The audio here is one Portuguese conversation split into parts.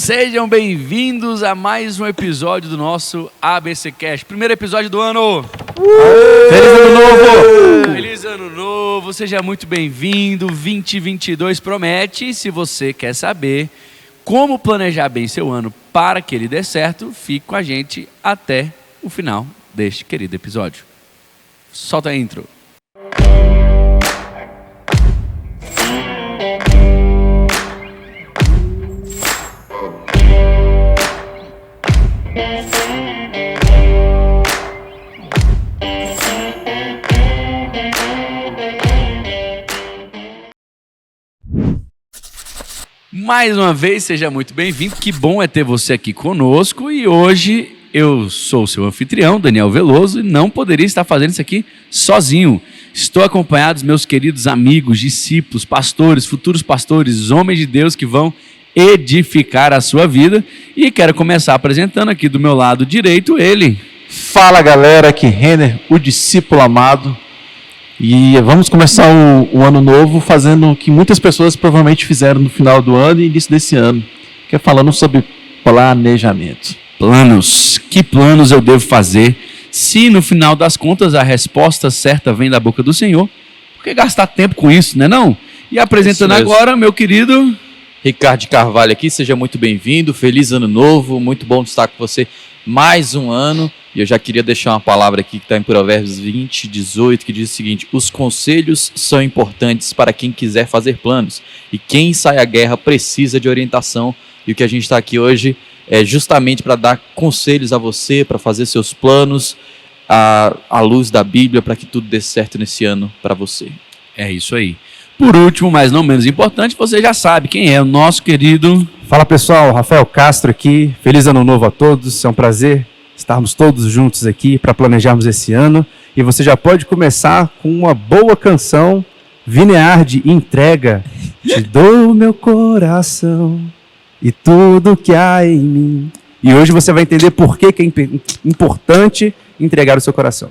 Sejam bem-vindos a mais um episódio do nosso ABC Cast. Primeiro episódio do ano. Feliz ano novo! Feliz ano novo, seja muito bem-vindo. 2022 promete. Se você quer saber como planejar bem seu ano para que ele dê certo, fique com a gente até o final deste querido episódio. Solta a intro. Mais uma vez, seja muito bem-vindo. Que bom é ter você aqui conosco. E hoje eu sou o seu anfitrião, Daniel Veloso, e não poderia estar fazendo isso aqui sozinho. Estou acompanhado dos meus queridos amigos, discípulos, pastores, futuros pastores, homens de Deus que vão edificar a sua vida. E quero começar apresentando aqui do meu lado direito ele. Fala galera, aqui Renner, o discípulo amado. E vamos começar o ano novo fazendo o que muitas pessoas provavelmente fizeram no final do ano e início desse ano, que é falando sobre planejamento. Planos. Que planos eu devo fazer? Se no final das contas a resposta certa vem da boca do Senhor, por que gastar tempo com isso, né não? E apresentando agora, meu querido Ricardo de Carvalho aqui, seja muito bem-vindo, feliz ano novo, muito bom estar com você mais um ano. E eu já queria deixar uma palavra aqui que está em Provérbios 20, 18, que diz o seguinte: os conselhos são importantes para quem quiser fazer planos, e quem sai à guerra precisa de orientação. E o que a gente está aqui hoje é justamente para dar conselhos a você, para fazer seus planos à luz da Bíblia, para que tudo dê certo nesse ano para você. É isso aí. Por último, mas não menos importante, você já sabe quem é o nosso querido... Fala pessoal, Rafael Castro aqui, feliz ano novo a todos, é um prazer estarmos todos juntos aqui para planejarmos esse ano, e você já pode começar com uma boa canção, Vinear de Entrega. Te dou meu coração e tudo que há em mim. E hoje você vai entender por que é importante entregar o seu coração.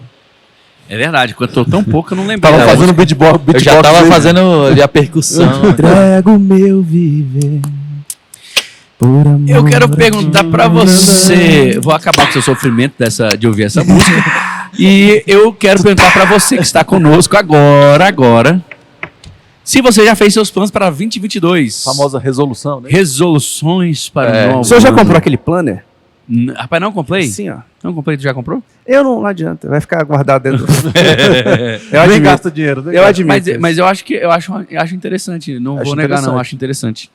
É verdade, quando eu tô tão pouco eu não lembrava. Tava fazendo beatbox. Eu já estava fazendo ali a percussão. Entrego meu viver. Eu quero perguntar pra você, vou acabar com o seu sofrimento de ouvir essa música, e eu quero perguntar pra você que está conosco agora, se você já fez seus planos para 2022. Famosa resolução, né? Resoluções para o novo O senhor já ano. comprou aquele planner? Rapaz, não comprei? Sim, ó. Não comprei, tu já comprou? Não adianta, vai ficar guardado dentro. Nem gasta dinheiro. Eu admito. Mas eu acho interessante, não vou negar não, acho interessante.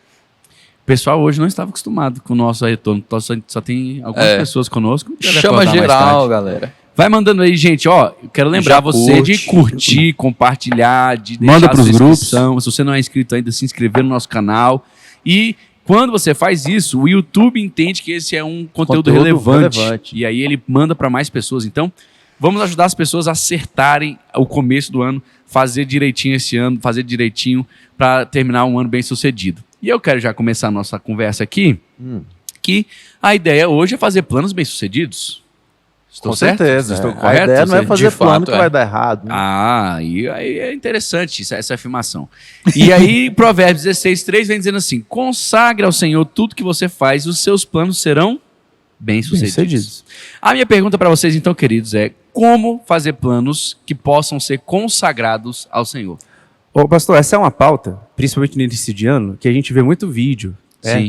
O pessoal hoje não estava acostumado com o nosso retorno, só tem algumas pessoas conosco. Chama geral, galera. Vai mandando aí, gente, ó, eu quero lembrar Já você de curtir, compartilhar, de deixar Manda a pros sua grupos. inscrição. Se você não é inscrito ainda, se inscrever no nosso canal. E quando você faz isso, o YouTube entende que esse é um conteúdo relevante. E aí ele manda para mais pessoas. Então, vamos ajudar as pessoas a acertarem o começo do ano, fazer direitinho esse ano, fazer direitinho para terminar um ano bem sucedido. E eu quero já começar a nossa conversa aqui, que a ideia hoje é fazer planos bem sucedidos. Estou Com certo? certeza. Estou A correto? ideia não é fazer De plano fato, que vai dar errado. Né? E aí é interessante essa afirmação. E aí, Provérbios 16:3 vem dizendo assim: consagre ao Senhor tudo que você faz, os seus planos serão bem-sucedidos. A minha pergunta para vocês, então, queridos, é como fazer planos que possam ser consagrados ao Senhor? Ô, pastor, essa é uma pauta, principalmente no início de ano, que a gente vê muito vídeo,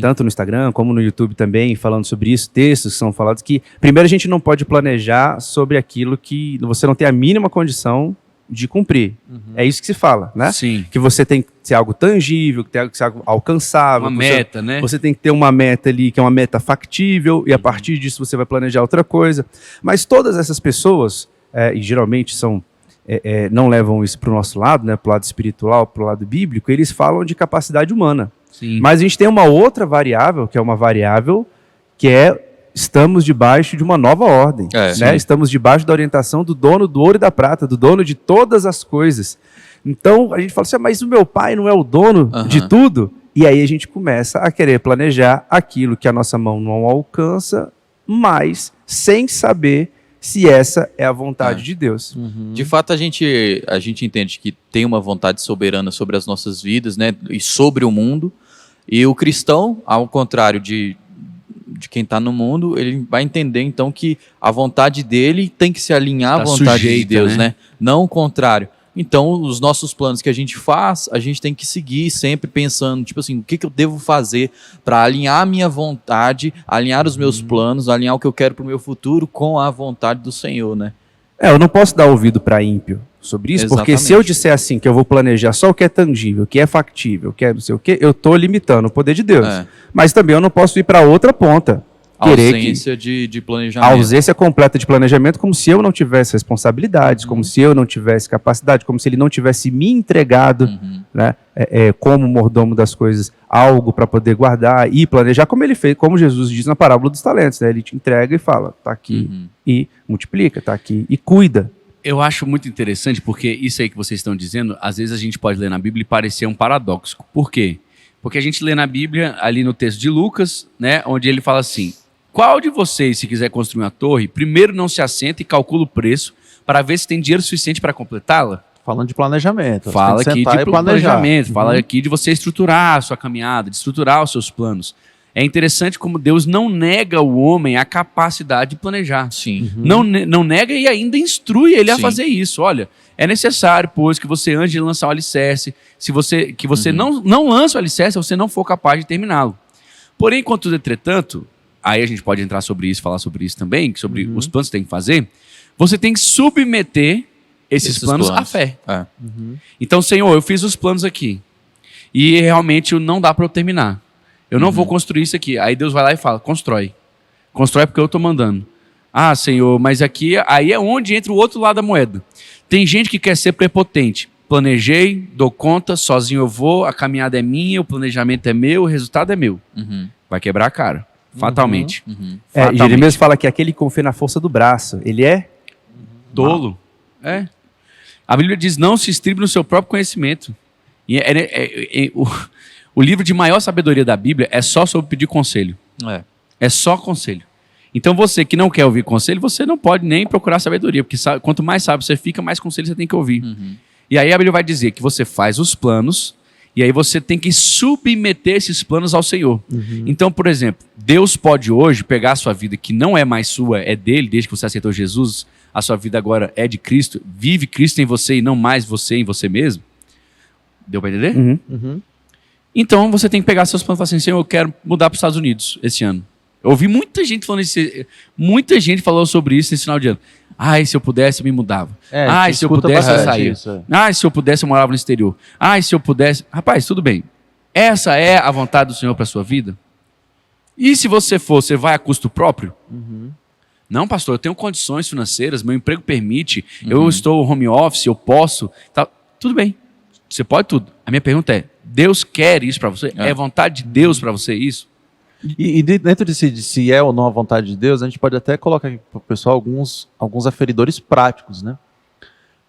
tanto no Instagram como no YouTube também, falando sobre isso, textos que são falados que, primeiro, a gente não pode planejar sobre aquilo que você não tem a mínima condição de cumprir. É isso que se fala, né? Sim. Que você tem que ser algo tangível, que tem que ser algo alcançável. Uma meta, né? Você tem que ter uma meta ali, que é uma meta factível, e a partir disso você vai planejar outra coisa. Mas todas essas pessoas, e geralmente não levam isso para o nosso lado, né, para o lado espiritual, para o lado bíblico, eles falam de capacidade humana. Sim. Mas a gente tem uma outra variável, que é uma variável que estamos debaixo de uma nova ordem. Né? Estamos debaixo da orientação do dono do ouro e da prata, do dono de todas as coisas. Então a gente fala assim, mas o meu pai não é o dono de tudo? E aí a gente começa a querer planejar aquilo que a nossa mão não alcança, mas sem saber se essa é a vontade de Deus. De fato, a gente entende que tem uma vontade soberana sobre as nossas vidas, né, e sobre o mundo. E o cristão, ao contrário de quem está no mundo, ele vai entender então que a vontade dele tem que se alinhar à vontade de Deus, né? Não o contrário. Então, os nossos planos que a gente faz, a gente tem que seguir sempre pensando, tipo assim, o que eu devo fazer para alinhar a minha vontade, alinhar os meus planos, alinhar o que eu quero para o meu futuro com a vontade do Senhor, né? Eu não posso dar ouvido para ímpio sobre isso, porque se eu disser assim, que eu vou planejar só o que é tangível, o que é factível, o que é não sei o que, eu estou limitando o poder de Deus. Mas também eu não posso ir para outra ponta. Ausência de planejamento. A ausência completa de planejamento, como se eu não tivesse responsabilidades, como se eu não tivesse capacidade, como se ele não tivesse me entregado, né, como mordomo das coisas, algo para poder guardar e planejar, como ele fez, como Jesus diz na parábola dos talentos, né? Ele te entrega e fala, tá aqui e multiplica, tá aqui e cuida. Eu acho muito interessante, porque isso aí que vocês estão dizendo, às vezes a gente pode ler na Bíblia e parecer um paradoxo. Por quê? Porque a gente lê na Bíblia, ali no texto de Lucas, né, onde ele fala assim: qual de vocês, se quiser construir uma torre, primeiro não se assenta e calcula o preço para ver se tem dinheiro suficiente para completá-la? Falando de planejamento. Fala aqui de planejamento, fala aqui de você estruturar a sua caminhada, de estruturar os seus planos. É interessante como Deus não nega ao homem a capacidade de planejar. Sim. Não nega e ainda instrui ele a fazer isso. Olha, é necessário, pois, que você antes de lançar o alicerce, que você não lança o alicerce, se você não for capaz de terminá-lo. Porém, contudo, entretanto, aí a gente pode entrar sobre isso, falar sobre isso também, sobre os planos que você tem que fazer, você tem que submeter esses planos à fé. Então, Senhor, eu fiz os planos aqui e realmente não dá para eu terminar. Eu não vou construir isso aqui. Aí Deus vai lá e fala, constrói. Constrói porque eu estou mandando. Ah, Senhor, mas aqui, aí é onde entra o outro lado da moeda. Tem gente que quer ser prepotente. Planejei, dou conta, sozinho eu vou, a caminhada é minha, o planejamento é meu, o resultado é meu. Vai quebrar a cara. Fatalmente. Jeremias fala que aquele que confia na força do braço, ele é tolo. A Bíblia diz, não se estribe no seu próprio conhecimento. O livro de maior sabedoria da Bíblia é só sobre pedir conselho. É só conselho. Então você que não quer ouvir conselho, você não pode nem procurar sabedoria, porque quanto mais sábio você fica, mais conselho você tem que ouvir. E aí a Bíblia vai dizer que você faz os planos, e aí você tem que submeter esses planos ao Senhor. Então, por exemplo, Deus pode hoje pegar a sua vida, que não é mais sua, é dele, desde que você aceitou Jesus, a sua vida agora é de Cristo, vive Cristo em você e não mais você em você mesmo. Deu para entender? Então você tem que pegar seus planos e falar assim, Senhor, eu quero mudar para os Estados Unidos esse ano. Eu ouvi muita gente falando isso, muita gente falou sobre isso nesse final de ano. Ai, se eu pudesse, eu me mudava. Ai, se eu pudesse, eu saía. Ai, se eu pudesse, eu morava no exterior. Ai, se eu pudesse... Rapaz, tudo bem. Essa é a vontade do Senhor para a sua vida? E se você for, você vai a custo próprio? Não, pastor, eu tenho condições financeiras, meu emprego permite, eu estou home office, eu posso... Tá. Tudo bem, você pode tudo. A minha pergunta é, Deus quer isso para você? É vontade de Deus para você isso? E dentro de se é ou não a vontade de Deus, a gente pode até colocar aqui para o pessoal alguns aferidores práticos, né?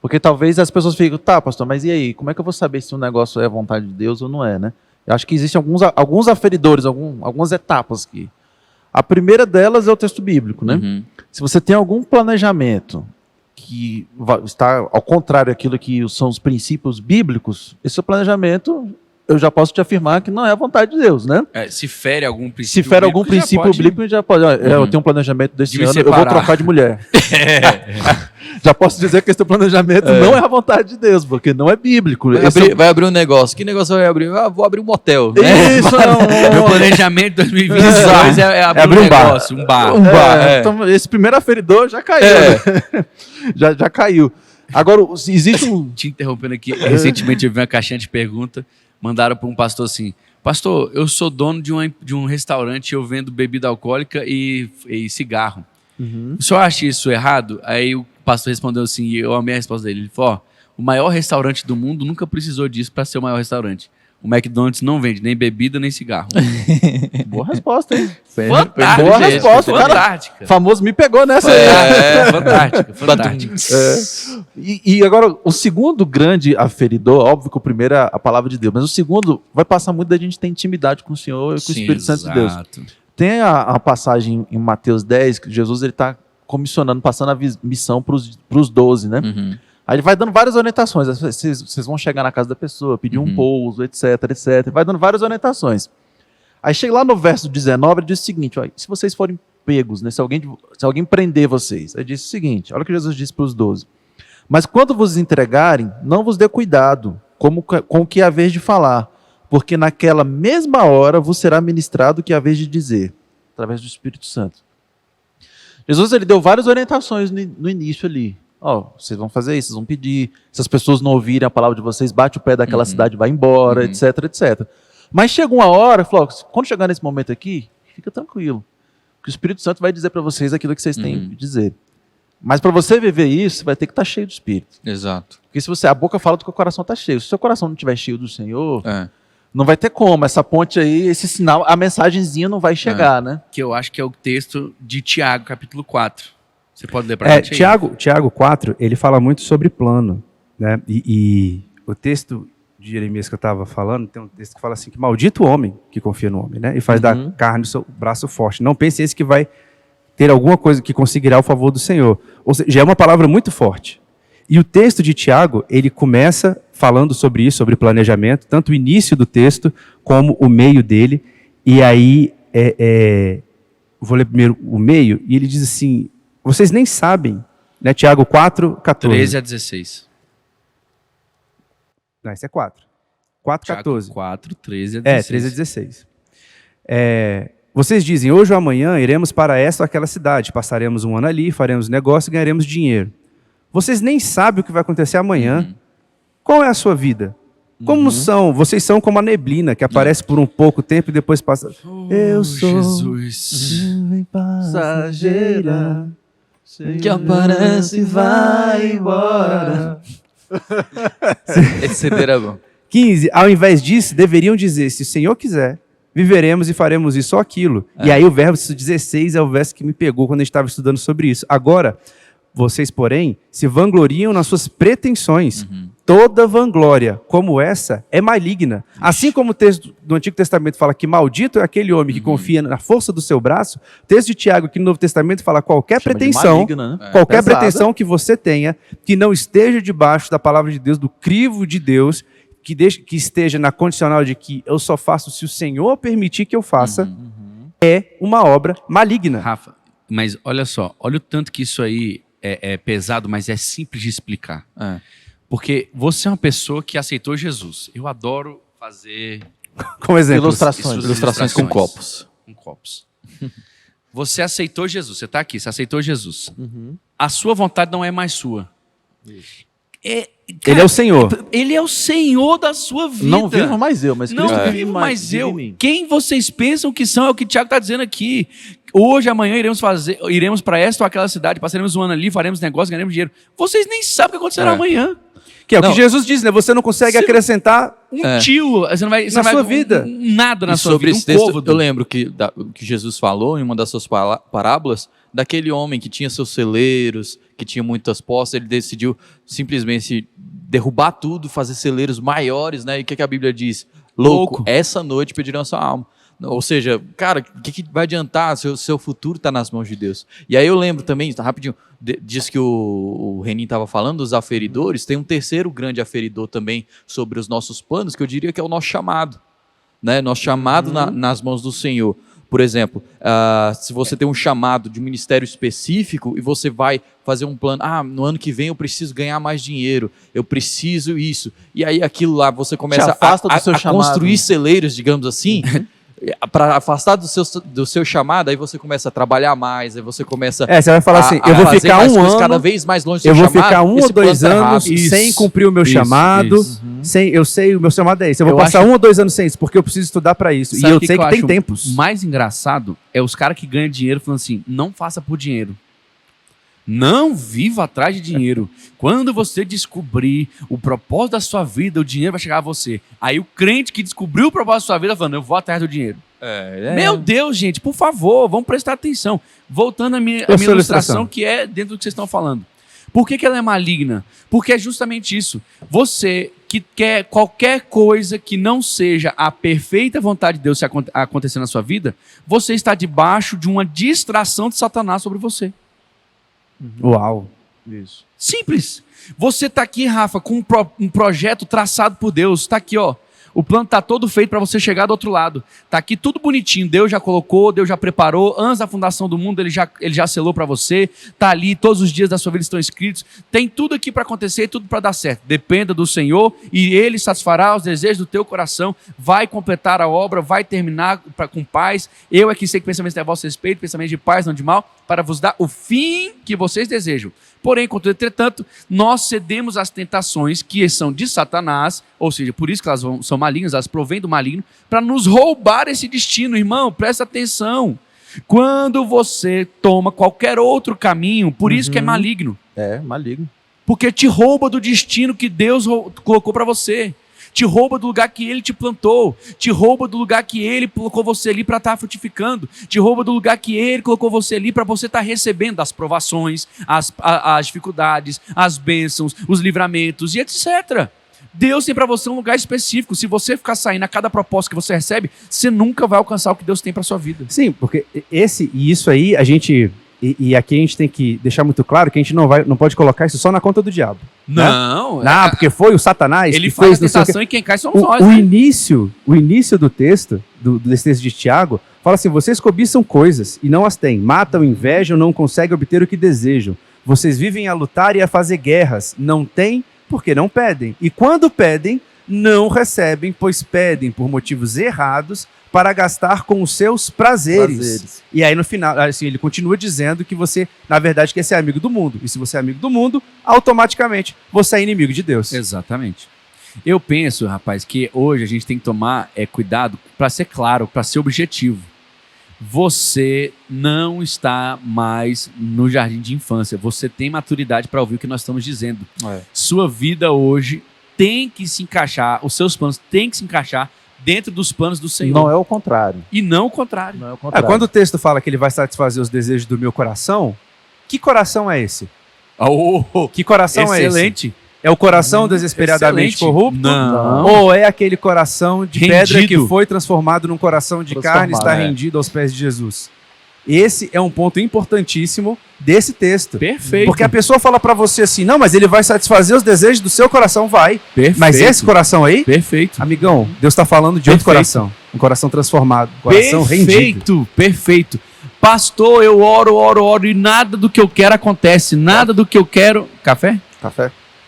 Porque talvez as pessoas fiquem, tá, pastor, mas e aí? Como é que eu vou saber se um negócio é a vontade de Deus ou não é, né? Eu acho que existem alguns aferidores, algumas etapas aqui. A primeira delas é o texto bíblico, né? Se você tem algum planejamento que está ao contrário daquilo que são os princípios bíblicos, esse planejamento... eu já posso te afirmar que não é a vontade de Deus, né? Se fere algum princípio bíblico. Se fere algum princípio bíblico, já pode. Eu tenho um planejamento desse ano, eu vou trocar de mulher. Já posso dizer que esse teu planejamento não é a vontade de Deus, porque não é bíblico. Vai abrir um negócio. Que negócio vai abrir? Vou abrir um motel. Né? Isso, meu planejamento 2022 é abrir um negócio, um bar. Então, esse primeiro aferidor já caiu. Né? já caiu. Agora, existe um... Te interrompendo aqui, recentemente eu vi uma caixinha de pergunta. Mandaram para um pastor assim, pastor, eu sou dono de um restaurante, eu vendo bebida alcoólica e cigarro. O senhor acha isso errado? Aí o pastor respondeu assim, e eu amei a resposta dele. Ele falou, o maior restaurante do mundo nunca precisou disso para ser o maior restaurante. O McDonald's não vende nem bebida nem cigarro. Boa resposta, hein? Fantástica. Boa resposta, fantástica. Cara. Famoso me pegou nessa. Fantástica. E agora, o segundo grande aferidor, óbvio que o primeiro é a palavra de Deus, mas o segundo vai passar muito da gente ter intimidade com o Senhor e com o Espírito Santo de Deus. Tem a passagem em Mateus 10, que Jesus está comissionando, passando a missão para os 12, né? Aí ele vai dando várias orientações. Vocês vão chegar na casa da pessoa, pedir um pouso, etc. Vai dando várias orientações. Aí chega lá no verso 19, ele diz o seguinte, ó, se vocês forem pegos, né, se alguém prender vocês, ele diz o seguinte, olha o que Jesus disse para os 12. Mas quando vos entregarem, não vos dê cuidado com o que haveis de falar, porque naquela mesma hora vos será ministrado o que haveis de dizer, através do Espírito Santo. Jesus ele deu várias orientações no início ali. Ó, vocês vão fazer isso, vocês vão pedir. Se as pessoas não ouvirem a palavra de vocês, bate o pé daquela cidade e vai embora, etc, etc. Mas chega uma hora, falou, quando chegar nesse momento aqui, fica tranquilo. Que o Espírito Santo vai dizer para vocês aquilo que vocês têm que dizer. Mas para você viver isso, você vai ter que estar cheio do Espírito. Exato. Porque se a boca fala do que o coração está cheio. Se o seu coração não estiver cheio do Senhor, não vai ter como. Essa ponte aí, esse sinal, a mensagenzinha não vai chegar, né? Que eu acho que é o texto de Tiago, capítulo 4. Você pode ler para gente aí? Tiago 4, ele fala muito sobre plano, né? E o texto de Jeremias que eu estava falando, tem um texto que fala assim, que maldito o homem que confia no homem, né? E faz da carne o seu braço forte. Não pense esse que vai ter alguma coisa que conseguirá o favor do Senhor. Ou seja, já é uma palavra muito forte. E o texto de Tiago, ele começa falando sobre isso, sobre planejamento, tanto o início do texto como o meio dele. E aí, vou ler primeiro o meio, e ele diz assim, vocês nem sabem, né? Tiago 4, 14. 13 a 16. Não, esse é 4. 4, 14. 4, 13 a 16. 13 a 16. Vocês dizem, hoje ou amanhã iremos para essa ou aquela cidade, passaremos um ano ali, faremos negócio e ganharemos dinheiro. Vocês nem sabem o que vai acontecer amanhã. Qual é a sua vida? Como são? Vocês são como a neblina, que aparece por um pouco tempo e depois passa. Eu sou Jesus. Passageira que aparece e vai embora. Esse CD era bom. 15. Ao invés disso, deveriam dizer, se o Senhor quiser, viveremos e faremos isso ou aquilo. E aí o verso 16 é o verso que me pegou quando a gente estava estudando sobre isso. Agora, vocês, porém, se vangloriam nas suas pretensões. Toda vanglória como essa é maligna. Assim como o texto do Antigo Testamento fala que maldito é aquele homem que confia na força do seu braço, o texto de Tiago aqui no Novo Testamento fala qualquer pretensão, maligna, né? qualquer pretensão que você tenha, que não esteja debaixo da palavra de Deus, do crivo de Deus, que esteja na condicional de que eu só faço se o Senhor permitir que eu faça, é uma obra maligna. Rafa, mas olha só, olha o tanto que isso aí é pesado, mas é simples de explicar. Porque você é uma pessoa que aceitou Jesus. Eu adoro fazer... Como exemplo, ilustrações com copos. Com copos. Você aceitou Jesus, você está aqui, você aceitou Jesus. A sua vontade não é mais sua. Cara, ele é o Senhor. Ele é o Senhor da sua vida. Não vivo mais eu, mas Cristo não vivo mais eu. Quem vocês pensam que são é o que o Tiago está dizendo aqui. Hoje, amanhã, iremos para esta ou aquela cidade, passaremos um ano ali, faremos negócio, ganharemos dinheiro. Vocês nem sabem o que acontecerá amanhã. Que é o que Jesus diz, né? Você não consegue acrescentar um tio, você não vai, na sua vida. Nada na sua vida. Sobre esse texto, eu lembro que Jesus falou em uma das suas parábolas, daquele homem que tinha seus celeiros, que tinha muitas posses, ele decidiu simplesmente derrubar tudo, fazer celeiros maiores, né? E o que a Bíblia diz? Louco, essa noite pedirão a sua alma. Ou seja, cara, o que vai adiantar? Seu futuro está nas mãos de Deus. E aí eu lembro também, rapidinho, diz que o Renin estava falando dos aferidores, tem um terceiro grande aferidor também sobre os nossos planos, que eu diria que é o nosso chamado. Né? Nosso chamado nas mãos do Senhor. Por exemplo, se você tem um chamado de ministério específico e você vai fazer um plano, no ano que vem eu preciso ganhar mais dinheiro, eu preciso isso. E aí aquilo lá você começa a construir celeiros, digamos assim, para afastar do seu chamado, aí você começa a trabalhar mais, aí você começa você vai falar assim, eu vou ficar um ano cada vez mais longe do seu chamado. Eu vou ficar 1 ou 2 anos sem cumprir o meu chamado. Eu sei, o meu chamado é esse. Eu vou passar 1 ou 2 anos sem isso, porque eu preciso estudar para isso. Sabe, e eu sei que tem tempos. O mais engraçado é os caras que ganham dinheiro falando assim, não faça por dinheiro. Não viva atrás de dinheiro. Quando você descobrir o propósito da sua vida, o dinheiro vai chegar a você. Aí o crente que descobriu o propósito da sua vida falando, eu vou atrás do dinheiro. Meu Deus, gente, por favor, vamos prestar atenção. Voltando à minha ilustração, que é dentro do que vocês estão falando. Por que ela é maligna? Porque é justamente isso. Você que quer qualquer coisa que não seja a perfeita vontade de Deus acontecer na sua vida, você está debaixo de uma distração de Satanás sobre você. Uau. Isso. Simples. Você está aqui, Rafa, com um projeto traçado por Deus. Está aqui, ó. O plano está todo feito para você chegar do outro lado. Está aqui tudo bonitinho. Deus já colocou, Deus já preparou. Antes da fundação do mundo, Ele já selou para você. Está ali, todos os dias da sua vida estão escritos. Tem tudo aqui para acontecer e tudo para dar certo. Dependa do Senhor e Ele satisfará os desejos do teu coração. Vai completar a obra, vai terminar com paz. Eu é que sei que pensamentos têm a vosso respeito, pensamentos de paz, não de mal, para vos dar o fim que vocês desejam. Porém, entretanto, nós cedemos às tentações que são de Satanás, ou seja, por isso que elas são malignas, elas provêm do maligno, para nos roubar esse destino. Irmão, presta atenção. Quando você toma qualquer outro caminho, por isso que é maligno. É, maligno. Porque te rouba do destino que Deus colocou para você. Te rouba do lugar que Ele te plantou, te rouba do lugar que Ele colocou você ali para estar frutificando, te rouba do lugar que Ele colocou você ali para você estar recebendo as provações, as dificuldades, as bênçãos, os livramentos e etc. Deus tem para você um lugar específico. Se você ficar saindo a cada proposta que você recebe, você nunca vai alcançar o que Deus tem para sua vida. Sim, porque isso aí a gente... E aqui a gente tem que deixar muito claro que a gente não pode colocar isso só na conta do diabo. Não. Né? Não, porque foi o Satanás ele que faz fez... a tentação e quem cai somos nós. O início do texto, desse texto de Tiago, fala assim: vocês cobiçam coisas e não as têm. Matam, invejam, não conseguem obter o que desejam. Vocês vivem a lutar e a fazer guerras. Não têm porque não pedem. E quando pedem, não recebem, pois pedem por motivos errados para gastar com os seus prazeres. E aí no final, assim, ele continua dizendo que você, na verdade, quer ser amigo do mundo. E se você é amigo do mundo, automaticamente você é inimigo de Deus. Exatamente. Eu penso, rapaz, que hoje a gente tem que tomar cuidado para ser claro, para ser objetivo. Você não está mais no jardim de infância. Você tem maturidade para ouvir o que nós estamos dizendo. Sua vida hoje tem que se encaixar, os seus planos têm que se encaixar dentro dos planos do Senhor. Não é o contrário. E não o contrário. Não é o contrário. Quando o texto fala que ele vai satisfazer os desejos do meu coração, que coração é esse? Que coração é esse? Excelente. É o coração desesperadamente corrupto? Não. Ou é aquele coração de rendido, pedra que foi transformado num coração de carne e está rendido aos pés de Jesus? Esse é um ponto importantíssimo desse texto. Perfeito. Porque a pessoa fala pra você assim: não, mas ele vai satisfazer os desejos do seu coração. Vai. Perfeito. Mas esse coração aí? Perfeito. Amigão, Deus está falando de outro coração. Um coração transformado. Um coração rendido. Perfeito. Pastor, eu oro e nada do que eu quero acontece. Nada do que eu quero... Café?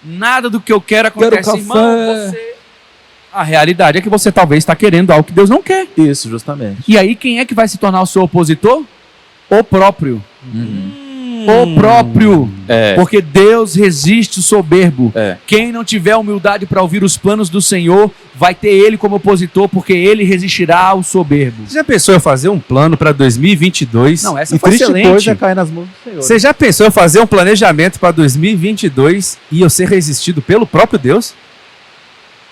Nada do que eu quero acontece. Quero irmão, a realidade é que você talvez está querendo algo que Deus não quer. Isso, justamente. E aí quem é que vai se tornar o seu opositor? O próprio. O próprio. Porque Deus resiste o soberbo. Quem não tiver humildade para ouvir os planos do Senhor, vai ter ele como opositor, porque ele resistirá ao soberbo. Você já pensou em fazer um plano para 2022? Não, essa foi excelente. Coisa é cair nas mãos do Senhor. Você já pensou em fazer um planejamento para 2022 e eu ser resistido pelo próprio Deus?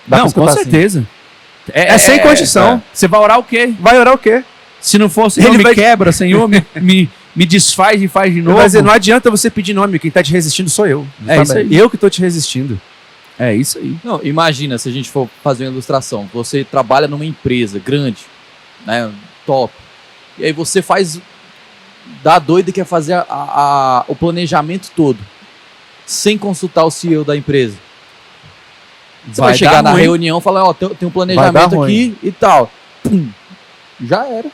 Não, com certeza. É sem condição. Você vai orar o quê? Vai orar o quê? Se não for, Senhor, me quebra, Senhor, me desfaz e faz de novo. Vai dizer, não adianta você pedir nome, quem está te resistindo sou eu. É isso aí. Eu que estou te resistindo. É isso aí. Não, imagina se a gente for fazer uma ilustração. Você trabalha numa empresa grande, né, top. E aí você dá doida que quer fazer o planejamento todo, sem consultar o CEO da empresa. Você vai chegar na reunião e falar, tem um planejamento aqui e tal. Pum, já era.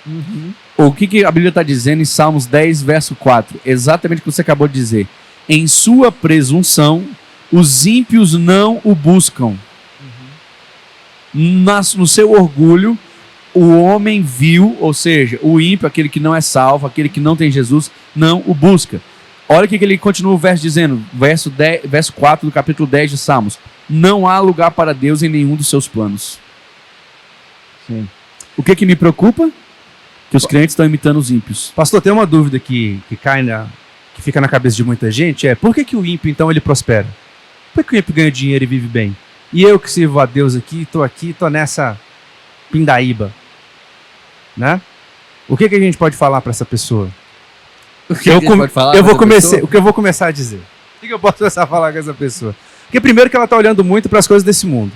O que a Bíblia está dizendo em Salmos 10, verso 4? Exatamente o que você acabou de dizer. Em sua presunção, os ímpios não o buscam. No seu orgulho, o homem vil, ou seja, o ímpio, aquele que não é salvo, aquele que não tem Jesus, não o busca. Olha o que ele continua o verso dizendo, verso 4 do capítulo 10 de Salmos. Não há lugar para Deus em nenhum dos seus planos. Sim. O que me preocupa? Que os crentes estão imitando os ímpios. Pastor, tem uma dúvida que fica na cabeça de muita gente, por que o ímpio, então, ele prospera? Por que o ímpio ganha dinheiro e vive bem? E eu que sirvo a Deus aqui, tô nessa pindaíba. Né? O que a gente pode falar para essa pessoa? O que eu vou começar a dizer. O que eu posso começar a falar com essa pessoa? Porque primeiro que ela está olhando muito para as coisas desse mundo.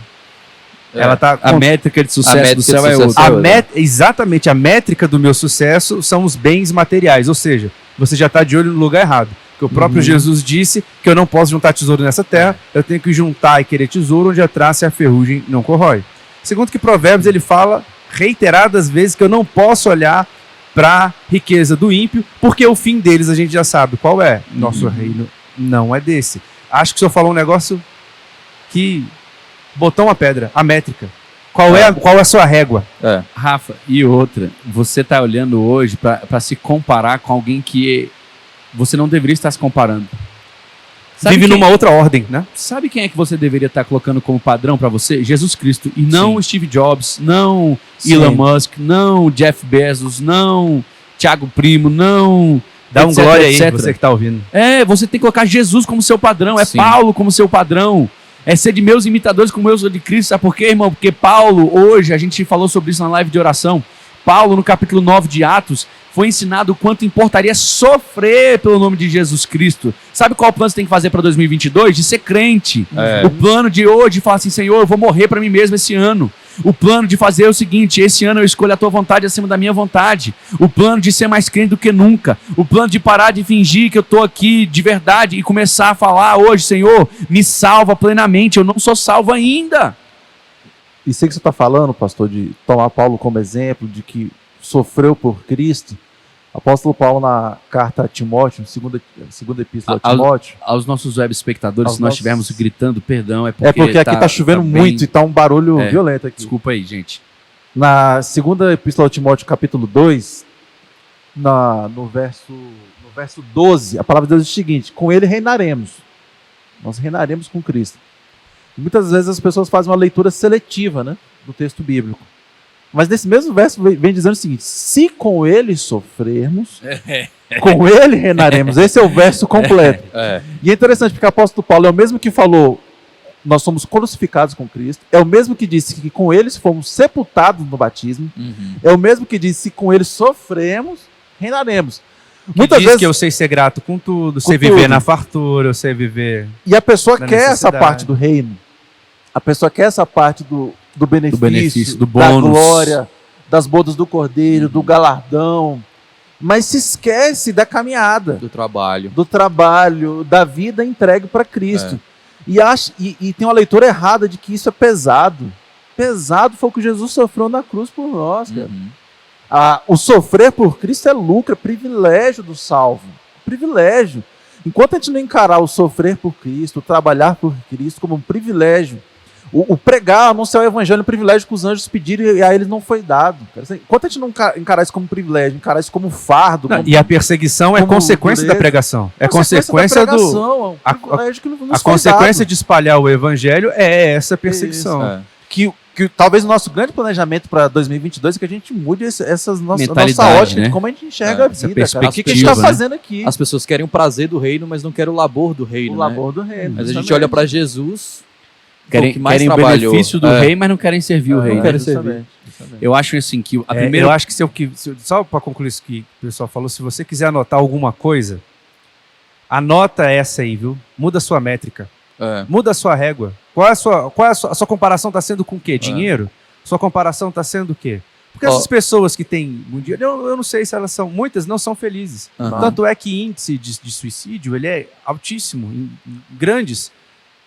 Ela tá a métrica de sucesso do céu é outra. Exatamente, a métrica do meu sucesso são os bens materiais. Ou seja, você já está de olho no lugar errado. Porque o próprio Jesus disse que eu não posso juntar tesouro nessa terra, eu tenho que juntar e querer tesouro onde a traça e a ferrugem não corrói. Segundo que Provérbios ele fala reiteradas vezes que eu não posso olhar para a riqueza do ímpio, porque o fim deles a gente já sabe qual é. Nosso reino não é desse. Acho que o senhor falou um negócio que botou uma pedra, a métrica. Qual é a sua régua? Rafa, e outra, você está olhando hoje para se comparar com alguém que você não deveria estar se comparando. Vive numa outra ordem, né? Sabe quem é que você deveria estar colocando como padrão para você? Jesus Cristo. E não Steve Jobs, não Elon Musk, não Jeff Bezos, não Thiago Primo, não... Dá um glória aí, você que está ouvindo. Você tem que colocar Jesus como seu padrão, Paulo como seu padrão. É ser de meus imitadores como eu sou de Cristo. Sabe por quê, irmão? Porque Paulo, hoje, a gente falou sobre isso na live de oração. Paulo, no capítulo 9 de Atos, foi ensinado o quanto importaria sofrer pelo nome de Jesus Cristo. Sabe qual plano você tem que fazer para 2022? De ser crente. O plano de hoje, falar assim, Senhor, eu vou morrer para mim mesmo esse ano. O plano de fazer é o seguinte, esse ano eu escolho a tua vontade acima da minha vontade. O plano de ser mais crente do que nunca. O plano de parar de fingir que eu estou aqui de verdade e começar a falar hoje, Senhor, me salva plenamente, eu não sou salvo ainda. E sei que você está falando, pastor, de tomar Paulo como exemplo, de que sofreu por Cristo. Apóstolo Paulo, na carta a Timóteo, segunda epístola a Timóteo. Aos nossos web espectadores, se nós estivermos gritando, perdão, é porque aqui está chovendo muito e está um barulho violento aqui. Desculpa aí, gente. Na segunda epístola a Timóteo, capítulo 2, no verso 12, a palavra de Deus diz o seguinte: com ele reinaremos. Nós reinaremos com Cristo. E muitas vezes as pessoas fazem uma leitura seletiva, né, do texto bíblico. Mas nesse mesmo verso vem dizendo o seguinte: se com ele sofrermos, com ele reinaremos. Esse é o verso completo. E é interessante porque o apóstolo Paulo é o mesmo que falou, nós somos crucificados com Cristo, é o mesmo que disse que com eles fomos sepultados no batismo, é o mesmo que disse que com ele sofremos, reinaremos. Muitas vezes que eu sei ser grato com tudo, sei viver na fartura, eu sei viver. E a pessoa quer essa parte do reino. A pessoa quer essa parte do benefício, do bônus, da glória, das bodas do cordeiro, do galardão, mas se esquece da caminhada, do trabalho, da vida entregue para Cristo. E tem uma leitura errada de que isso é pesado. Pesado foi o que Jesus sofreu na cruz por nós, cara. O sofrer por Cristo é lucro, é privilégio do salvo. Privilégio. Enquanto a gente não encarar o sofrer por Cristo, o trabalhar por Cristo como um privilégio, o pregar, anunciar o evangelho é um privilégio que os anjos pediram e a eles não foi dado. Enquanto a gente não encarar isso como privilégio, encarar isso como fardo... E a perseguição é consequência da pregação. É consequência do... A consequência de espalhar o evangelho é essa perseguição. Que talvez o nosso grande planejamento para 2022 é que a gente mude essa nossa ótica, né? De como a gente enxerga a vida, cara. O que a gente está fazendo aqui? As pessoas querem o prazer do reino, mas não querem o labor do reino. Labor do reino. Mas a gente olha para Jesus... Querem o benefício do rei, mas não querem servir o rei. Não querem servir. Eu acho assim que a primeira... Eu acho que só para concluir isso que o pessoal falou, se você quiser anotar alguma coisa, anota essa aí, viu? Muda a sua métrica. Muda a sua régua. A sua comparação está sendo com o quê? Dinheiro? Sua comparação está sendo o quê? Porque essas pessoas que têm um dinheiro, eu não sei se elas são, muitas não são felizes. Tanto é que índice de suicídio ele é altíssimo, em grandes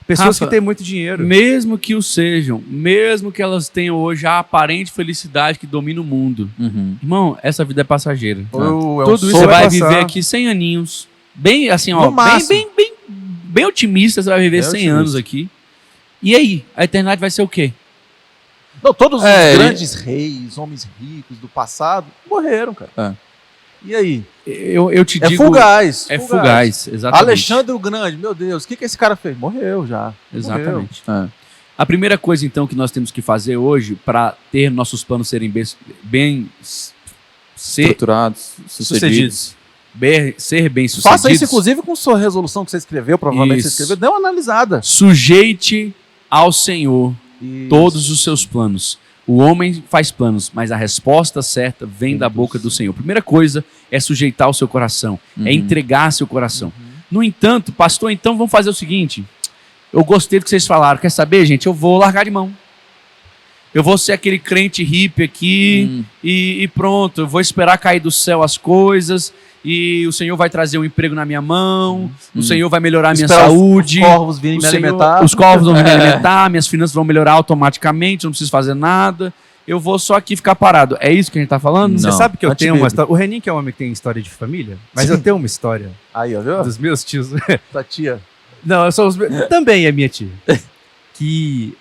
pessoas que têm muito dinheiro. Mesmo que o sejam, mesmo que elas tenham hoje a aparente felicidade que domina o mundo. Irmão, essa vida é passageira. Tudo isso você vai viver aqui 100 aninhos. Bem assim, bem otimista, você vai viver 100 anos aqui. E aí? A eternidade vai ser o quê? Não, todos os grandes reis, homens ricos do passado, morreram, cara. E aí? Eu te digo... fugaz. É fugaz, exatamente. Alexandre o Grande, meu Deus, o que esse cara fez? Morreu já. Exatamente. A primeira coisa, então, que nós temos que fazer hoje para ter nossos planos serem bem estruturados, sucedidos. Ser bem-sucedidos. Faça isso, inclusive, com sua resolução que você escreveu, provavelmente você escreveu. Dê uma analisada. Sujeite ao Senhor todos os seus planos. O homem faz planos, mas a resposta certa vem da boca do Senhor. Primeira coisa é sujeitar o seu coração, é entregar seu coração. No entanto, pastor, então vamos fazer o seguinte. Eu gostei do que vocês falaram. Quer saber, gente? Eu vou largar de mão. Eu vou ser aquele crente hippie aqui e pronto. Eu vou esperar cair do céu as coisas e o Senhor vai trazer um emprego na minha mão, o Senhor vai melhorar a minha saúde, os corvos virem me alimentar. Os corvos vão me alimentar, minhas finanças vão melhorar automaticamente, eu não preciso fazer nada, eu vou só aqui ficar parado. É isso que a gente tá falando? Não. Você sabe que eu tenho uma história... O Renin, que é um homem que tem história de família, mas eu tenho uma história aí, ó, viu? Dos meus tios. Tua tia? Não, também é minha tia. Que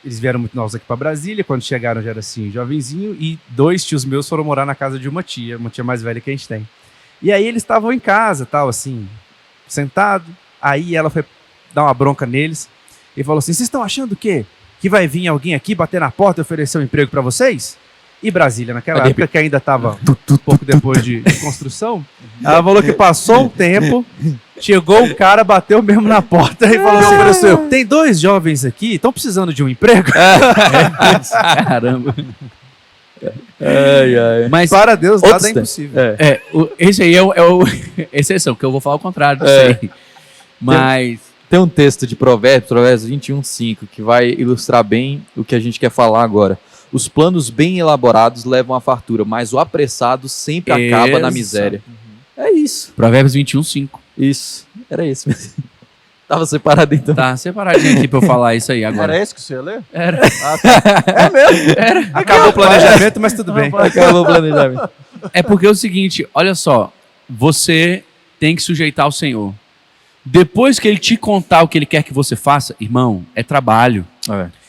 eles vieram muito novos aqui para Brasília, quando chegaram já era assim, jovenzinho, e 2 tios meus foram morar na casa de uma tia mais velha que a gente tem. E aí eles estavam em casa, tal, assim, sentado, aí ela foi dar uma bronca neles, e falou assim, vocês estão achando o quê? Que vai vir alguém aqui bater na porta e oferecer um emprego para vocês? E Brasília, naquela época que ainda estava um pouco depois de construção, ela falou que passou um tempo, chegou um cara, bateu mesmo na porta e falou assim, tem 2 jovens aqui, estão precisando de um emprego? Caramba. Mas para Deus nada é impossível. Esse aí é o exceção, que eu vou falar o contrário disso aí. Mas... Tem um texto de Provérbios 21:5, que vai ilustrar bem o que a gente quer falar agora. Os planos bem elaborados levam à fartura, mas o apressado sempre acaba na miséria. É isso. Provérbios 21:5. Isso. Era isso mesmo. Tava separado então. Tá separadinho aqui pra eu falar isso aí agora. Era esse que você ia ler? Era. É mesmo? Era. Acabou o planejamento, mas tudo bem. Acabou o planejamento. É porque é o seguinte, olha só, você tem que sujeitar ao Senhor. Depois que ele te contar o que ele quer que você faça, irmão, é trabalho.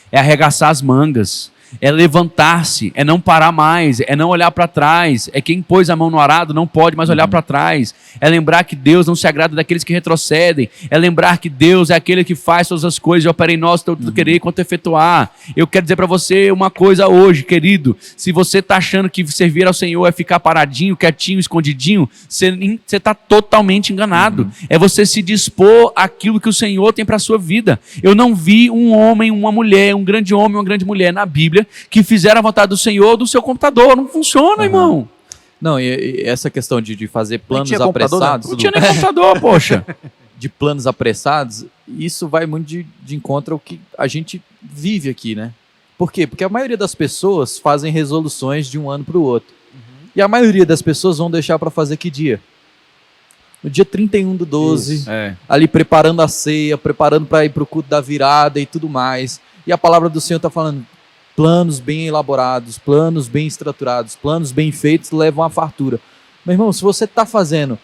É arregaçar as mangas. É levantar-se, é não parar mais, é não olhar para trás, é quem pôs a mão no arado não pode mais olhar para trás, é lembrar que Deus não se agrada daqueles que retrocedem, é lembrar que Deus é aquele que faz todas as coisas e opera em nós tanto querer quanto efetuar. Eu quero dizer para você uma coisa hoje, querido, se você está achando que servir ao Senhor é ficar paradinho, quietinho, escondidinho, você está totalmente enganado. É você se dispor àquilo que o Senhor tem para a sua vida. Eu não vi um homem, uma mulher, um grande homem, uma grande mulher na Bíblia que fizeram a vontade do Senhor do seu computador. Não funciona, irmão. Não, e essa questão de fazer planos apressados... Não tinha nem computador, poxa. De planos apressados, isso vai muito de encontro ao que a gente vive aqui, né? Por quê? Porque a maioria das pessoas fazem resoluções de um ano para o outro. E a maioria das pessoas vão deixar para fazer que dia? No dia 31/12, ali preparando a ceia, preparando para ir para o culto da virada e tudo mais. E a palavra do Senhor está falando... Planos bem elaborados, planos bem estruturados, planos bem feitos levam à fartura. Meu irmão, se você está fazendo,